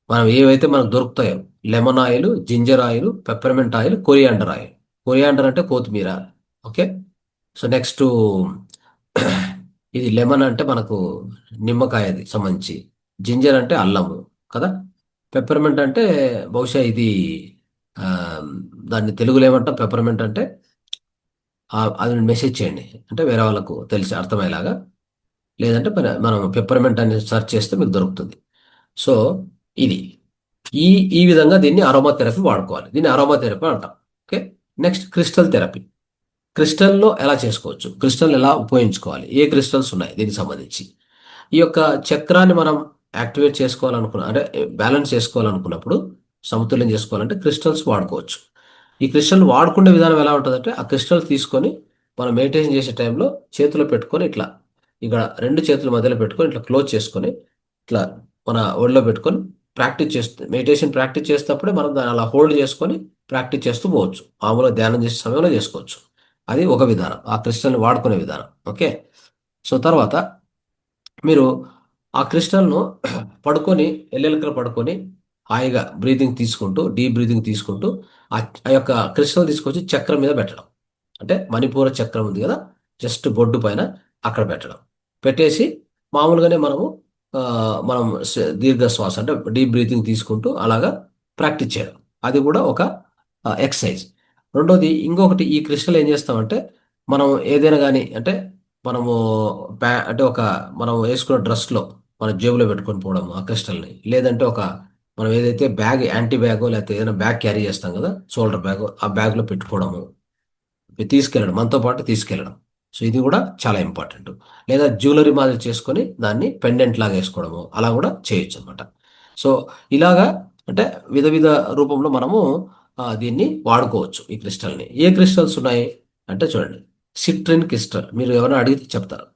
మనం ఏవైతే మనకు దొరుకుతాయో, lemon oil, ginger oil, peppermint oil, coriander oil. Coriander అంటే కొత్తిమీర. ఓకే. సో నెక్స్టు ఇది లెమన్ అంటే మనకు నిమ్మకాయది సంబంధించి. జింజర్ అంటే అల్లము కదా. పెప్పర్మెంట్ అంటే బహుశా ఇది ఆ, దాన్ని తెలుగులో ఏమంటాం పెప్పర్మెంట్ అంటే, అది మెసేజ్ చేయండి, అంటే వేరే వాళ్ళకు తెలిసి అర్థమయ్యేలాగా. లేదంటే మనం పెప్పర్మెంట్ అని సెర్చ్ చేస్తే మీకు దొరుకుతుంది. సో ఇది ఈ ఈ విధంగా దీన్ని అరోమా థెరపీ వాడుకోవాలి. దీన్ని అరోమా థెరపీ అంటాం. ఓకే. Next crystal therapy. క్రిస్టల్‌లో ఎలా చేసుకోవచ్చు? క్రిస్టల్ ఎలా ఉపయోగించుకోవాలి? ఏ క్రిస్టల్స్ ఉన్నాయి దీనికి సంబంధించి? ఈ యొక్క చక్రాన్ని మనం యాక్టివేట్ చేసుకోవాలనుకున్న, అంటే బ్యాలెన్స్ చేసుకోవాలనుకున్నప్పుడు, సమతుల్యం చేసుకోవాలంటే క్రిస్టల్స్ వాడుకోవచ్చు. ఈ క్రిస్టల్ వాడుకునే విధానం ఎలా ఉంటుందంటే, ఆ క్రిస్టల్ తీసుకొని మనం మెడిటేషన్ చేసే టైంలో చేతిలో పెట్టుకొని ఇట్లా, ఇక్కడ 2 చేతుల మధ్యలో పెట్టుకొని ఇట్లా క్లోజ్ చేసుకొని, ఇట్లా మన ఒడిలో పెట్టుకొని ప్రాక్టీస్ చేస్తూ, మెడిటేషన్ ప్రాక్టీస్ చేసేటప్పుడే మనం దాన్ని అలా హోల్డ్ చేసుకొని ప్రాక్టీస్ చేస్తూ పోవచ్చు. మామూలుగా ధ్యానం చేసే సమయంలో చేసుకోవచ్చు. అది ఒక విధానం, ఆ క్రిస్టల్‌ని వాడుకునే విధానం. ఓకే. సో తర్వాత మీరు ఆ క్రిస్టల్‌ను పడుకొని, ఎల్లెలకన పడుకొని, హాయిగా బ్రీతింగ్ తీసుకుంటూ, డీప్ బ్రీతింగ్ తీసుకుంటూ, ఆ యొక్క క్రిస్టల్ తీసుకొచ్చి చక్రం మీద పెట్టడం. అంటే మణిపూర చక్రం ఉంది గదా, జస్ట్ బొడ్డు పైన అక్కడ పెట్టడం. పెట్టేసి మామూలుగానే మనం దీర్ఘ శ్వాస, అంటే డీప్ బ్రీతింగ్ తీసుకుంటూ అలాగా ప్రాక్టీస్ చేయడం. అది గూడా ఒక ఎక్సర్సైజ్. రెండోది ఇంకొకటి, ఈ క్రిస్టల్ ఏం చేస్తామంటే, మనం ఏదైనా గాని, అంటే మనము అంటే మనం వేసుకున్న డ్రెస్‌లో మన జేబులో పెట్టుకొని పోవడం ఆ క్రిస్టల్‌ని. లేదంటే మనం ఏదైతే బ్యాగ్, యాంటీ బ్యాగో లేకపోతే ఏదైనా బ్యాగ్ క్యారీ చేస్తాం కదా, షోల్డర్ బ్యాగో, ఆ బ్యాగ్‌లో పెట్టుకోవడము. తీసుకెళ్ళడం, మనతో పాటు తీసుకెళ్ళడం. సో ఇది కూడా చాలా ఇంపార్టెంట్. లేదా జ్యువెలరీ మాదిరి చేసుకొని దాన్ని పెండెంట్ లాగా ఏసుకోవడము, అలా కూడా చేయొచ్చనమాట. సో ఇలాగా, అంటే విధ విధ రూపంలో మనము దీన్ని వాడుకోవచ్చు ఈ క్రిస్టల్‌ని. ఏ క్రిస్టల్స్ ఉన్నాయి అంటే చూడండి. సిట్రిన్ క్రిస్టల్, మీరు ఎవరైనా అడిగితే చెప్తారు.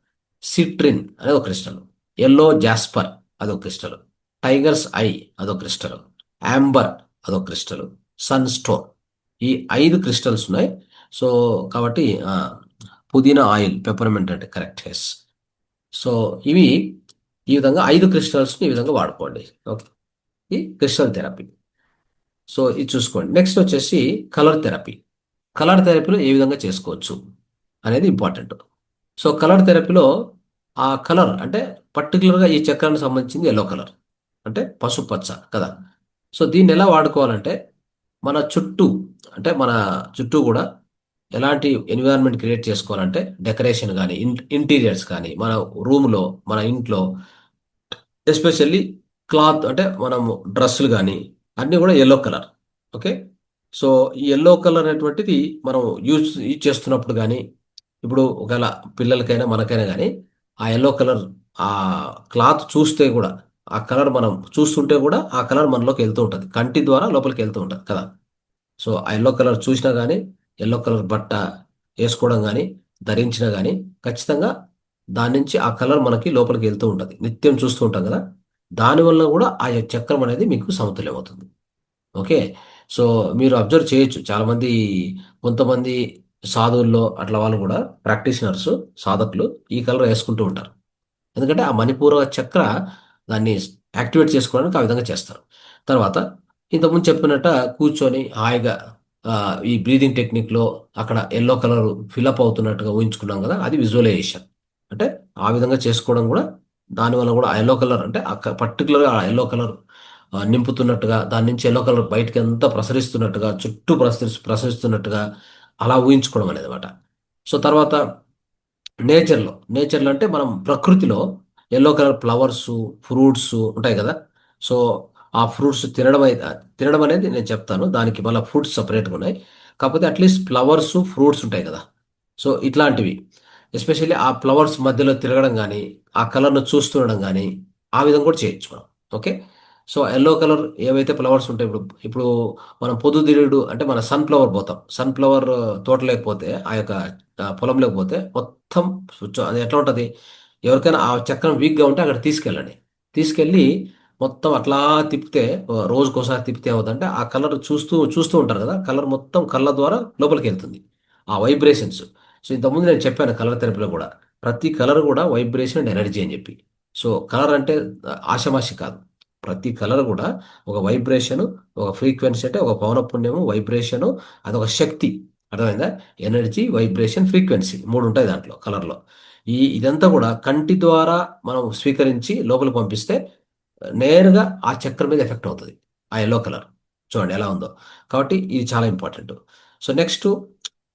సిట్రిన్ అనేది ఒక క్రిస్టల్. యెల్లో జాస్పర్ అదొక క్రిస్టల్. టైగర్స్ ఐ అదొక క్రిస్టల్. యాంబర్ అదొక క్రిస్టల్. సన్ స్టోన్, ఈ 5 క్రిస్టల్స్ ఉన్నాయి. సో కాబట్టి పుదీనా ఆయిల్, పెప్పర్మెంట్ అంటే కరెక్ట్. ఎస్. సో ఇవి ఈ విధంగా 5 క్రిస్టల్స్‌ని ఈ విధంగా వాడుకోండి. ఓకే. ఈ క్రిస్టల్ థెరపీ. సో ఇది చూసుకోండి. నెక్స్ట్ వచ్చేసి కలర్ థెరపీ. కలర్ థెరపీలో ఏ విధంగా చేసుకోవచ్చు అనేది ఇంపార్టెంట్. సో కలర్ థెరపీలో ఆ కలర్ అంటే పర్టికులర్‌గా ఈ చక్రానికి సంబంధించింది యెల్లో కలర్, అంటే పసుపచ్చ కదా. సో దీన్ని ఎలా వాడుకోవాలంటే, మన చుట్టూ, అంటే మన చుట్టూ కూడా ఎలాంటి ఎన్విరాన్మెంట్ క్రియేట్ చేసుకోవాలంటే, డెకరేషన్ కానీ, ఇంటీరియర్స్ కానీ, మన రూమ్‌లో, మన ఇంట్లో ఎస్పెషల్లీ క్లాత్, అంటే మనము డ్రెస్సులు కానీ అన్నీ కూడా యెల్లో కలర్. ఓకే. సో ఈ యెల్లో కలర్ అనేటువంటిది మనం యూజ్ యూజ్ చేస్తున్నప్పుడు కానీ, ఇప్పుడు ఒకవేళ పిల్లలకైనా మనకైనా కానీ ఆ ఎల్లో కలర్ ఆ క్లాత్ చూస్తే కూడా ఆ కలర్ మనం చూస్తుంటే కూడా ఆ కలర్ మనలోకి వెళ్తూ ఉంటుంది, కంటి ద్వారా లోపలికి వెళ్తూ ఉంటుంది కదా. సో ఆ ఎల్లో కలర్ చూసినా కానీ, ఎల్లో కలర్ బట్ట వేసుకోవడం కానీ, ధరించినా కానీ ఖచ్చితంగా దాని నుంచి ఆ కలర్ మనకి లోపలికి వెళ్తూ ఉంటుంది, నిత్యం చూస్తూ ఉంటాం కదా. దానివల్ల కూడా ఆ చక్రం అనేది మీకు సమతుల్యం అవుతుంది. ఓకే. సో మీరు అబ్జర్వ్ చేయొచ్చు చాలామంది, కొంతమంది సాధువుల్లో అట్లా వాళ్ళు కూడా ప్రాక్టీషనర్స్, సాధకులు ఈ కలర్ వేసుకుంటూ ఉంటారు. ఎందుకంటే ఆ మణిపూరక చక్ర దాన్ని యాక్టివేట్ చేసుకోవడానికి ఆ విధంగా చేస్తారు. తర్వాత ఇంతకుముందు చెప్పినట్ట కూర్చొని హాయిగా ఈ బ్రీదింగ్ టెక్నిక్‌లో అక్కడ యెల్లో కలర్ ఫిలప్ అవుతున్నట్టుగా ఊహించుకున్నాం గదా. అది విజువలైజేషన్. అంటే ఆ విధంగా చేసుకోవడం గూడా, దానివల్ల గూడా ఆ యెల్లో కలర్ అంటే పర్టిక్యులర్‌గా ఆ యెల్లో కలర్ నింపుతున్నట్టుగా, దాని నుంచి యెల్లో కలర్ బయటికంతా ప్రసరిస్తున్నట్టుగా, చుట్టూ ప్రసరిస్తున్నట్టుగా అలా ఊహించుకోవడం అనేదన్నమాట. సో తర్వాత నేచర్‌లో అంటే మనం ప్రకృతిలో యెల్లో కలర్ ఫ్లవర్సు, ఫ్రూట్సు ఉంటాయి గదా. సో, ఆ ఫ్రూట్స్ తినడం అనేది నేను చెప్తాను. దానికి మళ్ళా ఫుడ్స్ సెపరేట్‌గా ఉన్నాయి. కాకపోతే అట్‌లీస్ట్ ఫ్లవర్సు, ఫ్రూట్స్ ఉంటాయి గదా. సో, ఇట్లాంటివి. ఎస్పెషల్లీ ఆ ఫ్లవర్స్ మధ్యలో తిరగడం గానీ, ఆ కలర్‌ను చూస్తుండడం గానీ, ఆ విధంగా కూడా చేయొచ్చు మనం. ఓకే. సో, యెల్లో కలర్ ఏవైతే ఫ్లవర్స్ ఉంటాయో, ఇప్పుడు ఇప్పుడు మనం పొద్దుతిరుగుడు అంటే మన సన్‌ఫ్లవర్ పోతాం. సన్‌ఫ్లవర్ తోటలోకి పోతే, ఆ యొక్క పొలంలోకి పోతే మొత్తం అది ఎట్లా ఉంటది? ఎవరికైనా ఆ చక్రం వీక్‌గా ఉంటే అక్కడికి తీసుకెళ్ళండి. తీసుకెళ్ళి మొత్తం అట్లా తిప్పితే, రోజుకోసారి తిప్పితే ఏమవుద్దంటే ఆ కలర్ చూస్తూ చూస్తూ ఉంటారు గదా. కలర్ మొత్తం కళ్ళ ద్వారా లోపలికెళ్తుంది. ఆ వైబ్రేషన్స్. సో, ఇంతకుముందు నేను చెప్పాను కలర్ థెరపీలో గూడా. ప్రతి కలర్ గూడా వైబ్రేషన్ అండ్ ఎనర్జీ అని జెప్పి. సో, కలర్ అంటే ఆషామాషీ కాదు. ప్రతి కలర్ గూడా ఒక వైబ్రేషను, ఒక ఫ్రీక్వెన్సీ అంటే ఒక పౌనఃపున్యము, వైబ్రేషను, అదొక శక్తి. అర్థమైందా? ఎనర్జీ, వైబ్రేషన్, ఫ్రీక్వెన్సీ 3 ఉంటాయి దాంట్లో కలర్‌లో. ఇదంతా గూడా కంటి ద్వారా మనం స్వీకరించి లోపలికి పంపిస్తే నేరుగా ఆ చక్రం మీద ఎఫెక్ట్ అవుతది. ఆ యెల్లో కలర్. చూడండి ఎలా ఉందో. కాబట్టి ఇది చాలా important. So, next,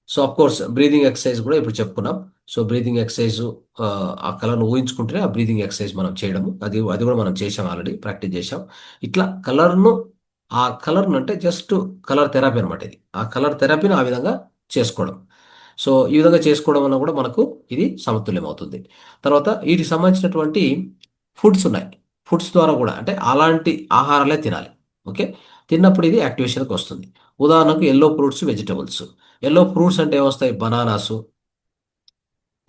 so, of course breathing exercise గూడా ఇప్పుడు చెప్పుకున్నాం. సో, బ్రీతింగ్ ఎక్సర్‌సైజు ఆ కలర్‌ను ఊహించుకుంటూనే ఆ బ్రీతింగ్ ఎక్సర్‌సైజ్ మనం చేయడము. అది గూడా మనం చేశాం, ఆల్రెడీ ప్రాక్టీస్ చేశాం. ఇట్లా ఆ కలర్‌ను అంటే జస్ట్ కలర్ థెరపీ అనమాట ఇది. ఆ కలర్ థెరపీని ఆ విధంగా చేసుకోవడం. సో, ఈ విధంగా చేసుకోవడం వల్ల కూడా మనకు ఇది సమతుల్యం అవుతుంది. తర్వాత వీటికి సంబంధించినటువంటి ఫుడ్స్ ఉన్నాయి. ఫుడ్స్ ద్వారా గూడా అంటే అలాంటి ఆహారాలే తినాలి. ఓకే. తిన్నప్పుడు ఇది యాక్టివేషన్‌కొస్తుంది. ఉదాహరణకు yellow fruits, vegetables. Yellow fruits అంటే ఏమొస్తాయి? బనానాసు,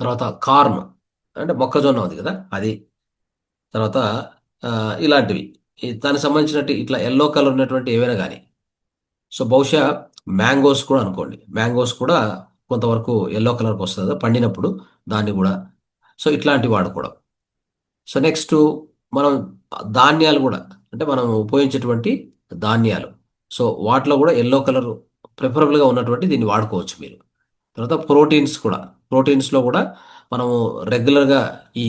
తర్వాత కార్న్ అంటే మొక్కజొన్న ఉంది గదా. అది. తర్వాత ఇలాంటివి. దానికి సంబంధించినట్టు ఇట్లా యెల్లో కలర్ ఉన్నటువంటి ఏవైనా గాని. సో, బహుశా మ్యాంగోస్ కూడా అనుకోండి. మ్యాంగోస్ కూడా కొంతవరకు యెల్లో కలర్‌కొస్తది కదా పండినప్పుడు, దాన్ని గూడా. సో, ఇట్లాంటివి వాడుకోవడం. సో, నెక్స్టు మనం ధాన్యాలు గూడా, అంటే మనం ఉపయోగించేటువంటి ధాన్యాలు. సో, వాటిలో గూడా యెల్లో కలర్ ప్రిఫరబుల్‌గా ఉన్నటువంటి దీన్ని వాడుకోవచ్చు మీరు. తర్వాత ప్రోటీన్స్ కూడా. ప్రోటీన్స్‌లో గూడా మనము రెగ్యులర్‌గా ఈ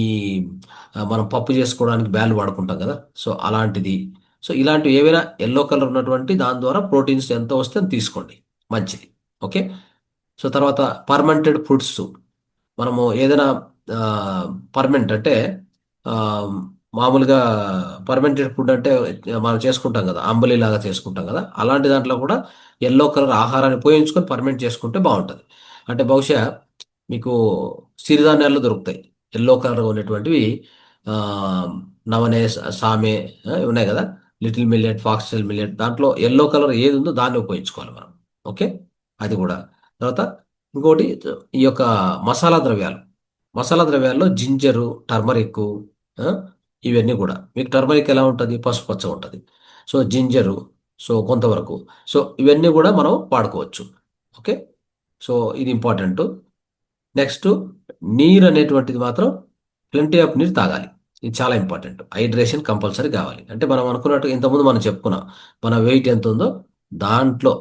మనం పప్పు చేసుకోవడానికి బ్యాళ్ళు వాడుకుంటాం గదా. సో, అలాంటిది. సో, ఇలాంటివి ఏవైనా యెల్లో కలర్ ఉన్నటువంటి దాని ద్వారా ప్రోటీన్స్ ఎంత వస్తే అంత తీసుకోండి. మంచిది. ఓకే. సో, తర్వాత ఫర్మెంటెడ్ ఫుడ్స్. మనము ఏదైనా ఫర్మెంట్ అంటే ఆహ్, మామూలుగా ఫర్మెంటెడ్ ఫుడ్ అంటే మనం చేసుకుంటాం గదా. అంబలిలాగా చేసుకుంటాం గదా. అలాంటి దాంట్లో కూడా యెల్లో కలర్ ఆహారాన్ని ఉపయోగించుకొని ఫర్మెంట్ చేసుకుంటే బావుంటది. అంటే బహుశా మీకు సిరిధాన్యాల్లో దొరుకుతాయి. యెల్లో కలర్‌గా ఉండేటువంటివి. ఆహ్, నవనె, సామె, ఇవి ఉన్నాయి గదా. లిటిల్ మిల్లెట్, ఫాక్స్‌టైల్ మిల్లెట్, దాంట్లో యెల్లో కలర్ ఏదుందో దాన్ని ఉపయోగించుకోవాలి మనం. ఓకే. అది గూడా. తర్వాత ఇంకోటి, ఈ యొక్క మసాలా ద్రవ్యాలు. మసాలా ద్రవ్యాల్లో జింజరు, టర్మరిక్కు, ఆ! ఇవన్నీ గూడా. మీకు టర్మరిక్ ఎలా ఉంటది? పసుపచ్చగా ఉంటది. సో, జింజరు, సో, కొంతవరకు. సో, ఇవన్నీ గూడా మనం వాడుకోవచ్చు. ఓకే. సో, ఇది ఇంపార్టెంటు. నెక్స్టు నీరనేటువంటిది మాత్రం ప్లెంటీ ఆఫ్ నీరు తాగాలి. ఇది చాలా ఇంపార్టెంట్. హైడ్రేషన్ కంపల్సరీ గావాలి. అంటే మనం అనుకున్నట్టుగా ఇంతకుముందు మనం చెప్పుకున్నాం. మన వెయిట్ ఎంతుందో దాంట్లో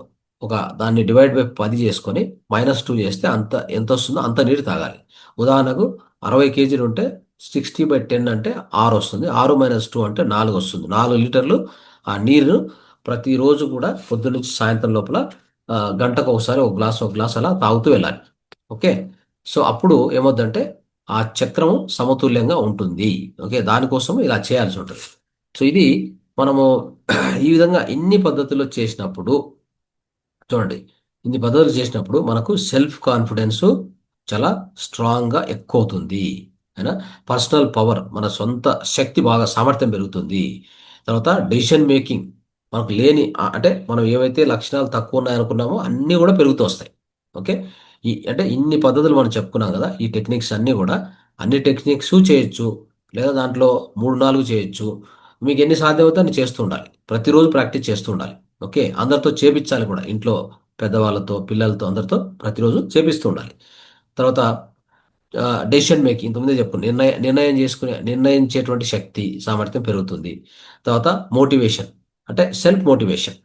దాన్ని డివైడ్ బై 10 చేసుకొని -2 చేస్తే ఎంతొస్తుందో అంత నీరు తాగాలి. ఉదాహరణకు 60 కేజీలుంటే 60/10 అంటే 6 వస్తుంది. 6 - 2 అంటే 4 వస్తుంది. 4 లీటర్లు ఆ నీరు ప్రతిరోజు కూడా పొద్దున్న నుంచి సాయంత్రం లోపల గంటకొకసారి ఒక గ్లాస్ అలా తాగుతూ వెళ్ళాలి. ఓకే. సో, అప్పుడు ఏమవుద్దంటే ఆ చక్రం సమతుల్యంగా ఉంటుంది. ఓకే. దానికోసం ఇలా చేయాల్సి ఉంటది. సో, ఇది మనము ఈ విధంగా ఇన్ని పద్ధతుల్లో చేసినప్పుడు చూడండి. ఇన్ని పద్ధతులు చేసినప్పుడు మనకు సెల్ఫ్ కాన్ఫిడెన్సు చాలా స్ట్రాంగ్గా ఎక్కువ అవుతుంది. అయినా పర్సనల్ పవర్, మన సొంత శక్తి బాగా సామర్థ్యం పెరుగుతుంది. తర్వాత డెసిషన్ మేకింగ్, మనకు లేని అంటే మనం ఏవైతే లక్షణాలు తక్కువ ఉన్నాయనుకున్నామో అన్నీ కూడా పెరుగుతూ వస్తాయి. ఓకే. అంటే ఇన్ని పద్ధతులు మనం చెప్పుకున్నాం కదా, ఈ టెక్నిక్స్ అన్నీ కూడా అన్ని టెక్నిక్స్ చేయొచ్చు, లేదా దాంట్లో 3, 4 చేయొచ్చు. మీకు ఎన్ని సాధ్యమవుతే అన్ని చేస్తూ ఉండాలి, ప్రతిరోజు ప్రాక్టీస్ చేస్తూ ఉండాలి. ఓకే. అందరితో చేపించాలి కూడా, ఇంట్లో పెద్దవాళ్ళతో పిల్లలతో అందరితో ప్రతిరోజు చేపిస్తూ ఉండాలి. తర్వాత డెసిషన్ మేకింగ్ ఇంతకుముందే చెప్పుకున్నాం, నిర్ణయించేటువంటి శక్తి సామర్థ్యం పెరుగుతుంది. తర్వాత మోటివేషన్, అంటే సెల్ఫ్ మోటివేషన్.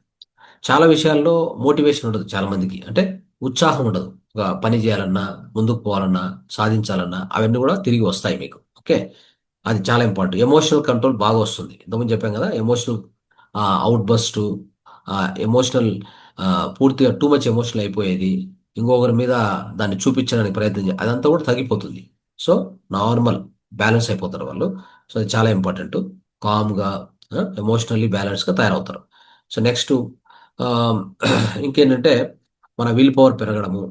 చాలా విషయాల్లో మోటివేషన్ ఉండదు చాలా మందికి, అంటే ఉత్సాహం ఉండదు. ఒక పని చేయాలన్నా, ముందుకు పోవాలన్నా, సాధించాలన్నా అవన్నీ కూడా తిరిగి వస్తాయి మీకు. ఓకే. అది చాలా ఇంపార్టెంట్. ఎమోషనల్ కంట్రోల్ బాగా వస్తుంది. ఇంతకుముందు చెప్పాం కదా, ఎమోషనల్ అవుట్ బస్ట్, ఎమోషనల్ పూర్తిగా టూ మచ్ ఎమోషనల్ అయిపోయేది, ఇంకొకరి మీద దాన్ని చూపించడానికి ప్రయత్నం అదంతా కూడా తగ్గిపోతుంది. సో నార్మల్ బ్యాలెన్స్ అయిపోతారు వాళ్ళు. సో అది చాలా ఇంపార్టెంట్. కామ్గా, ఎమోషనల్లీ బ్యాలెన్స్గా తయారవుతారు. సో నెక్స్ట్ ఇంకేంటంటే మన విల్ పవర్ పెరగడము,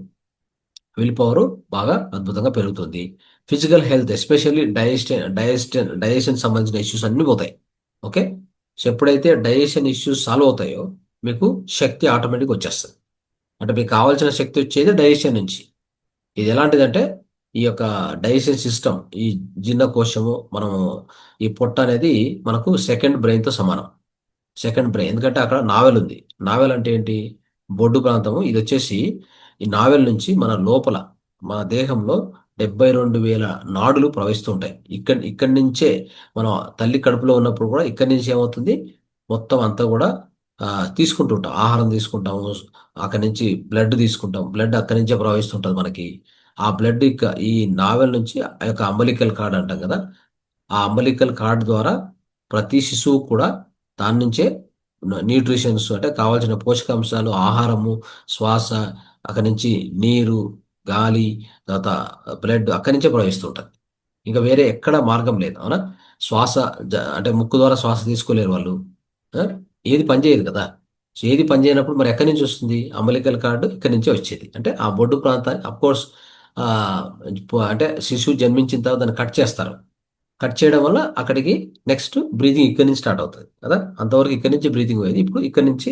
విల్ పవర్ బాగా అద్భుతంగా పెరుగుతుంది. ఫిజికల్ హెల్త్, ఎస్పెషల్లీ డైజెషన్ సంబంధించిన ఇష్యూస్ అన్నీ పోతాయి. ఓకే. సో ఎప్పుడైతే డైజెషన్ ఇష్యూస్ సాల్వ్ అవుతాయో మీకు శక్తి ఆటోమేటిక్గా వచ్చేస్తుంది. అంటే మీకు కావాల్సిన శక్తి వచ్చేది డైజెషన్ నుంచి. ఇది ఎలాంటిదంటే ఈ యొక్క డైజెషన్ సిస్టమ్, ఈ జీర్ణకోశము, మనము ఈ పొట్ట అనేది మనకు సెకండ్ బ్రెయిన్తో సమానం. సెకండ్ బ్రెయిన్, ఎందుకంటే అక్కడ నావెల్ ఉంది. నావెల్ అంటే ఏంటి? బొడ్డు ప్రాంతము. ఇది వచ్చేసి ఈ నావెల్ నుంచి మన లోపల, మన దేహంలో 72,000 నాడులు ప్రవహిస్తూ ఉంటాయి. ఇక్కడి నుంచే మనం తల్లి కడుపులో ఉన్నప్పుడు కూడా ఇక్కడి నుంచి ఏమవుతుంది, మొత్తం అంతా కూడా ఆ, తీసుకుంటూ ఉంటాం, ఆహారం తీసుకుంటాము. అక్కడి నుంచి బ్లడ్ తీసుకుంటాం, బ్లడ్ అక్కడి నుంచే ప్రవహిస్తుంటుంది మనకి. ఆ బ్లడ్ ఈ నావెల్ నుంచి ఆ యొక్క అంబలికల్ కార్డ్ అంటాం కదా, ఆ అంబలికల్ కార్డ్ ద్వారా ప్రతి శిశువు కూడా దాని నుంచే న్యూట్రిషన్స్, అంటే కావాల్సిన పోషకాంశాలు, ఆహారము, శ్వాస, అక్కడి నుంచి నీరు, గాలి, తర్వాత బ్లడ్ అక్కడి నుంచే ప్రవహిస్తుంటుంది. ఇంకా వేరే ఎక్కడ మార్గం లేదు, అవునా? శ్వాస అంటే ముక్కు ద్వారా శ్వాస తీసుకోలేరు వాళ్ళు. ఆ? ఏది పనిచేయదు కదా. సో ఏది పనిచేయనప్పుడు మరి ఎక్కడి నుంచి వస్తుంది? అంబలికల్ కార్డు ఇక్కడి నుంచే వచ్చేది. అంటే ఆ బొడ్డు ప్రాంతాన్ని అఫ్కోర్స్ అంటే శిశువు జన్మించిన తర్వాత దాన్ని కట్ చేస్తారు. కట్ చేయడం వల్ల అక్కడికి నెక్స్ట్ బ్రీతింగ్ ఇక్కడి నుంచి స్టార్ట్ అవుతుంది కదా. అంతవరకు ఇక్కడి నుంచి బ్రీతింగ్ పోయేది, ఇప్పుడు ఇక్కడి నుంచి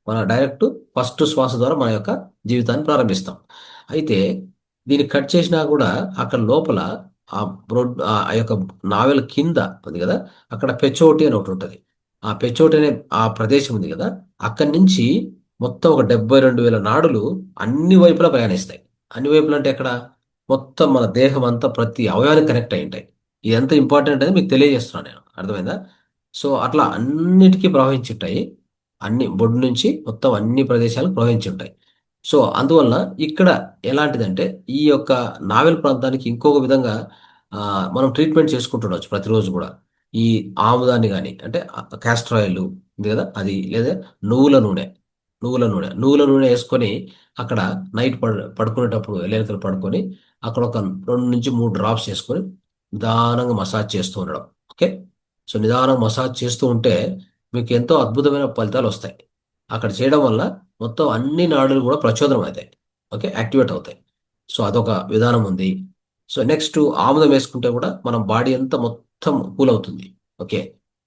మన డైరెక్ట్ ఫస్ట్ శ్వాస ద్వారా మన యొక్క జీవితాన్ని ప్రారంభిస్తాం. అయితే దీన్ని కట్ చేసినా కూడా అక్కడ లోపల ఆ ఆ యొక్క నావెల్ కింద ఉంది కదా, అక్కడ పెచోటి అని ఒకటి ఉంటుంది. ఆ పెచోటి అనే ఆ ప్రదేశం ఉంది కదా, అక్కడి నుంచి మొత్తం ఒక 72,000 నాడులు అన్ని వైపులా ప్రయాణిస్తాయి. అన్ని వైపులు అంటే ఎక్కడ? మొత్తం మన దేహం అంతా ప్రతి అవయవానికి కనెక్ట్ అయి ఉంటాయి. ఇది ఎంత ఇంపార్టెంట్ అని మీకు తెలియజేస్తున్నాను నేను, అర్థమైందా? సో అట్లా అన్నిటికీ ప్రవహించి ఉంటాయి. అన్ని బొడ్డు నుంచి మొత్తం అన్ని ప్రదేశాలకు ప్రవహించి ఉంటాయి. సో అందువలన ఇక్కడ ఎలాంటిదంటే ఈ యొక్క నావెల్ ప్రాంతానికి ఇంకొక విధంగా ఆ, మనం ట్రీట్మెంట్ చేసుకుంటుండొచ్చు ప్రతిరోజు కూడా. ఈ ఆముదాన్ని కానీ, అంటే క్యాస్టర్ ఆయిల్ ఉంది కదా అది, లేదా నువ్వుల నూనె, నువ్వుల నూనె వేసుకొని అక్కడ నైట్ పడుకునేటప్పుడు ఎల్లెలకలు పడుకొని అక్కడ ఒక 2 నుంచి 3 డ్రాప్స్ వేసుకొని నిదానంగా మసాజ్ చేస్తూ ఉండడం. ఓకే. సో నిదానంగా మసాజ్ చేస్తూ ఉంటే మీకు ఎంతో అద్భుతమైన ఫలితాలు వస్తాయి. అక్కడ చేయడం వల్ల మొత్తం అన్ని నాడులు కూడా ప్రచోదనం అవుతాయి. ఓకే, యాక్టివేట్ అవుతాయి. సో అదొక విధానం ఉంది. సో నెక్స్ట్ ఆముదం వేసుకుంటే కూడా మనం బాడీ అంతా మొత్తం కూల్ అవుతుంది. ఓకే.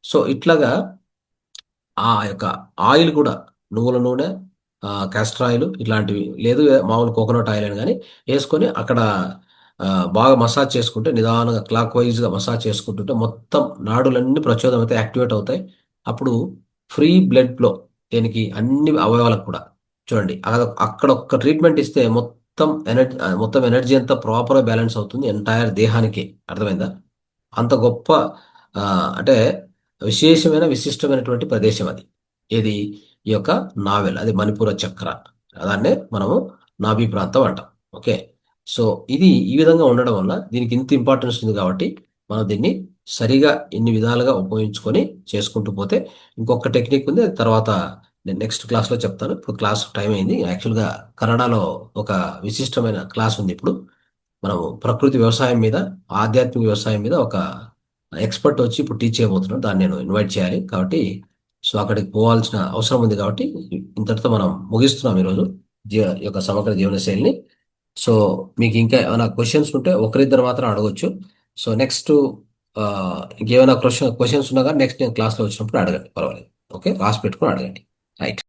సో ఇట్లాగా ఆ యొక్క ఆయిల్ కూడా, నువ్వుల నూనె, క్యాస్టర్ ఆయిల్ ఇట్లాంటివి, లేదు మామూలు కోకోనట్ ఆయిల్ అని కానీ వేసుకొని అక్కడ బాగా మసాజ్ చేసుకుంటే, నిదానంగా క్లాక్ వైజ్గా మసాజ్ చేసుకుంటుంటే మొత్తం నాడులన్నీ ప్రచోదనం అయితే యాక్టివేట్ అవుతాయి. అప్పుడు ఫ్రీ బ్లడ్ ఫ్లో దేనికి, అన్ని అవయవాలకు కూడా. చూడండి, అక్కడ ఒక్క ట్రీట్మెంట్ ఇస్తే మొత్తం ఎనర్జీ అంతా ప్రాపర్గా బ్యాలెన్స్ అవుతుంది ఎంటైర్ దేహానికి. అర్థమైందా? అంత గొప్ప ఆ, అంటే విశేషమైన విశిష్టమైనటువంటి ప్రదేశం అది. ఏది? ఈ యొక్క నావెల్, అది మణిపుర చక్ర, దాన్నే మనము నాభి ప్రాంతం అంటాం. ఓకే. సో ఇది ఈ విధంగా ఉండడం వల్ల దీనికి ఇంత ఇంపార్టెన్స్ ఉంది కాబట్టి మనం దీన్ని సరిగా ఇన్ని విధాలుగా ఉపయోగించుకొని చేసుకుంటూ పోతే, ఇంకొక టెక్నిక్ ఉంది, అది తర్వాత నేను నెక్స్ట్ క్లాస్లో చెప్తాను. ఇప్పుడు క్లాస్ టైం అయింది. యాక్చువల్గా కన్నడలో ఒక విశిష్టమైన క్లాస్ ఉంది ఇప్పుడు. మనం ప్రకృతి వ్యవసాయం మీద, ఆధ్యాత్మిక వ్యవసాయం మీద ఒక ఎక్స్పర్ట్ వచ్చి ఇప్పుడు టీచ్ చేయబోతున్నాడు. దాన్ని నేను ఇన్వైట్ చేయాలి కాబట్టి, సో అక్కడికి పోవాల్సిన అవసరం ఉంది కాబట్టి ఇంతటితో మనం ముగిస్తున్నాం ఈరోజు ఈ యొక్క సమగ్ర జీవన శైలిని. సో మీకు ఇంకా ఏమైనా క్వశ్చన్స్ ఉంటే ఒకరిద్దరు మాత్రం అడగొచ్చు. సో నెక్స్ట్ ఇంకేమైనా క్వశ్చన్స్ ఉన్నా కానీ నెక్స్ట్ నేను క్లాస్లో వచ్చినప్పుడు అడగండి, పర్వాలేదు. ఓకే, రాసి పెట్టుకొని అడగండి. రైట్.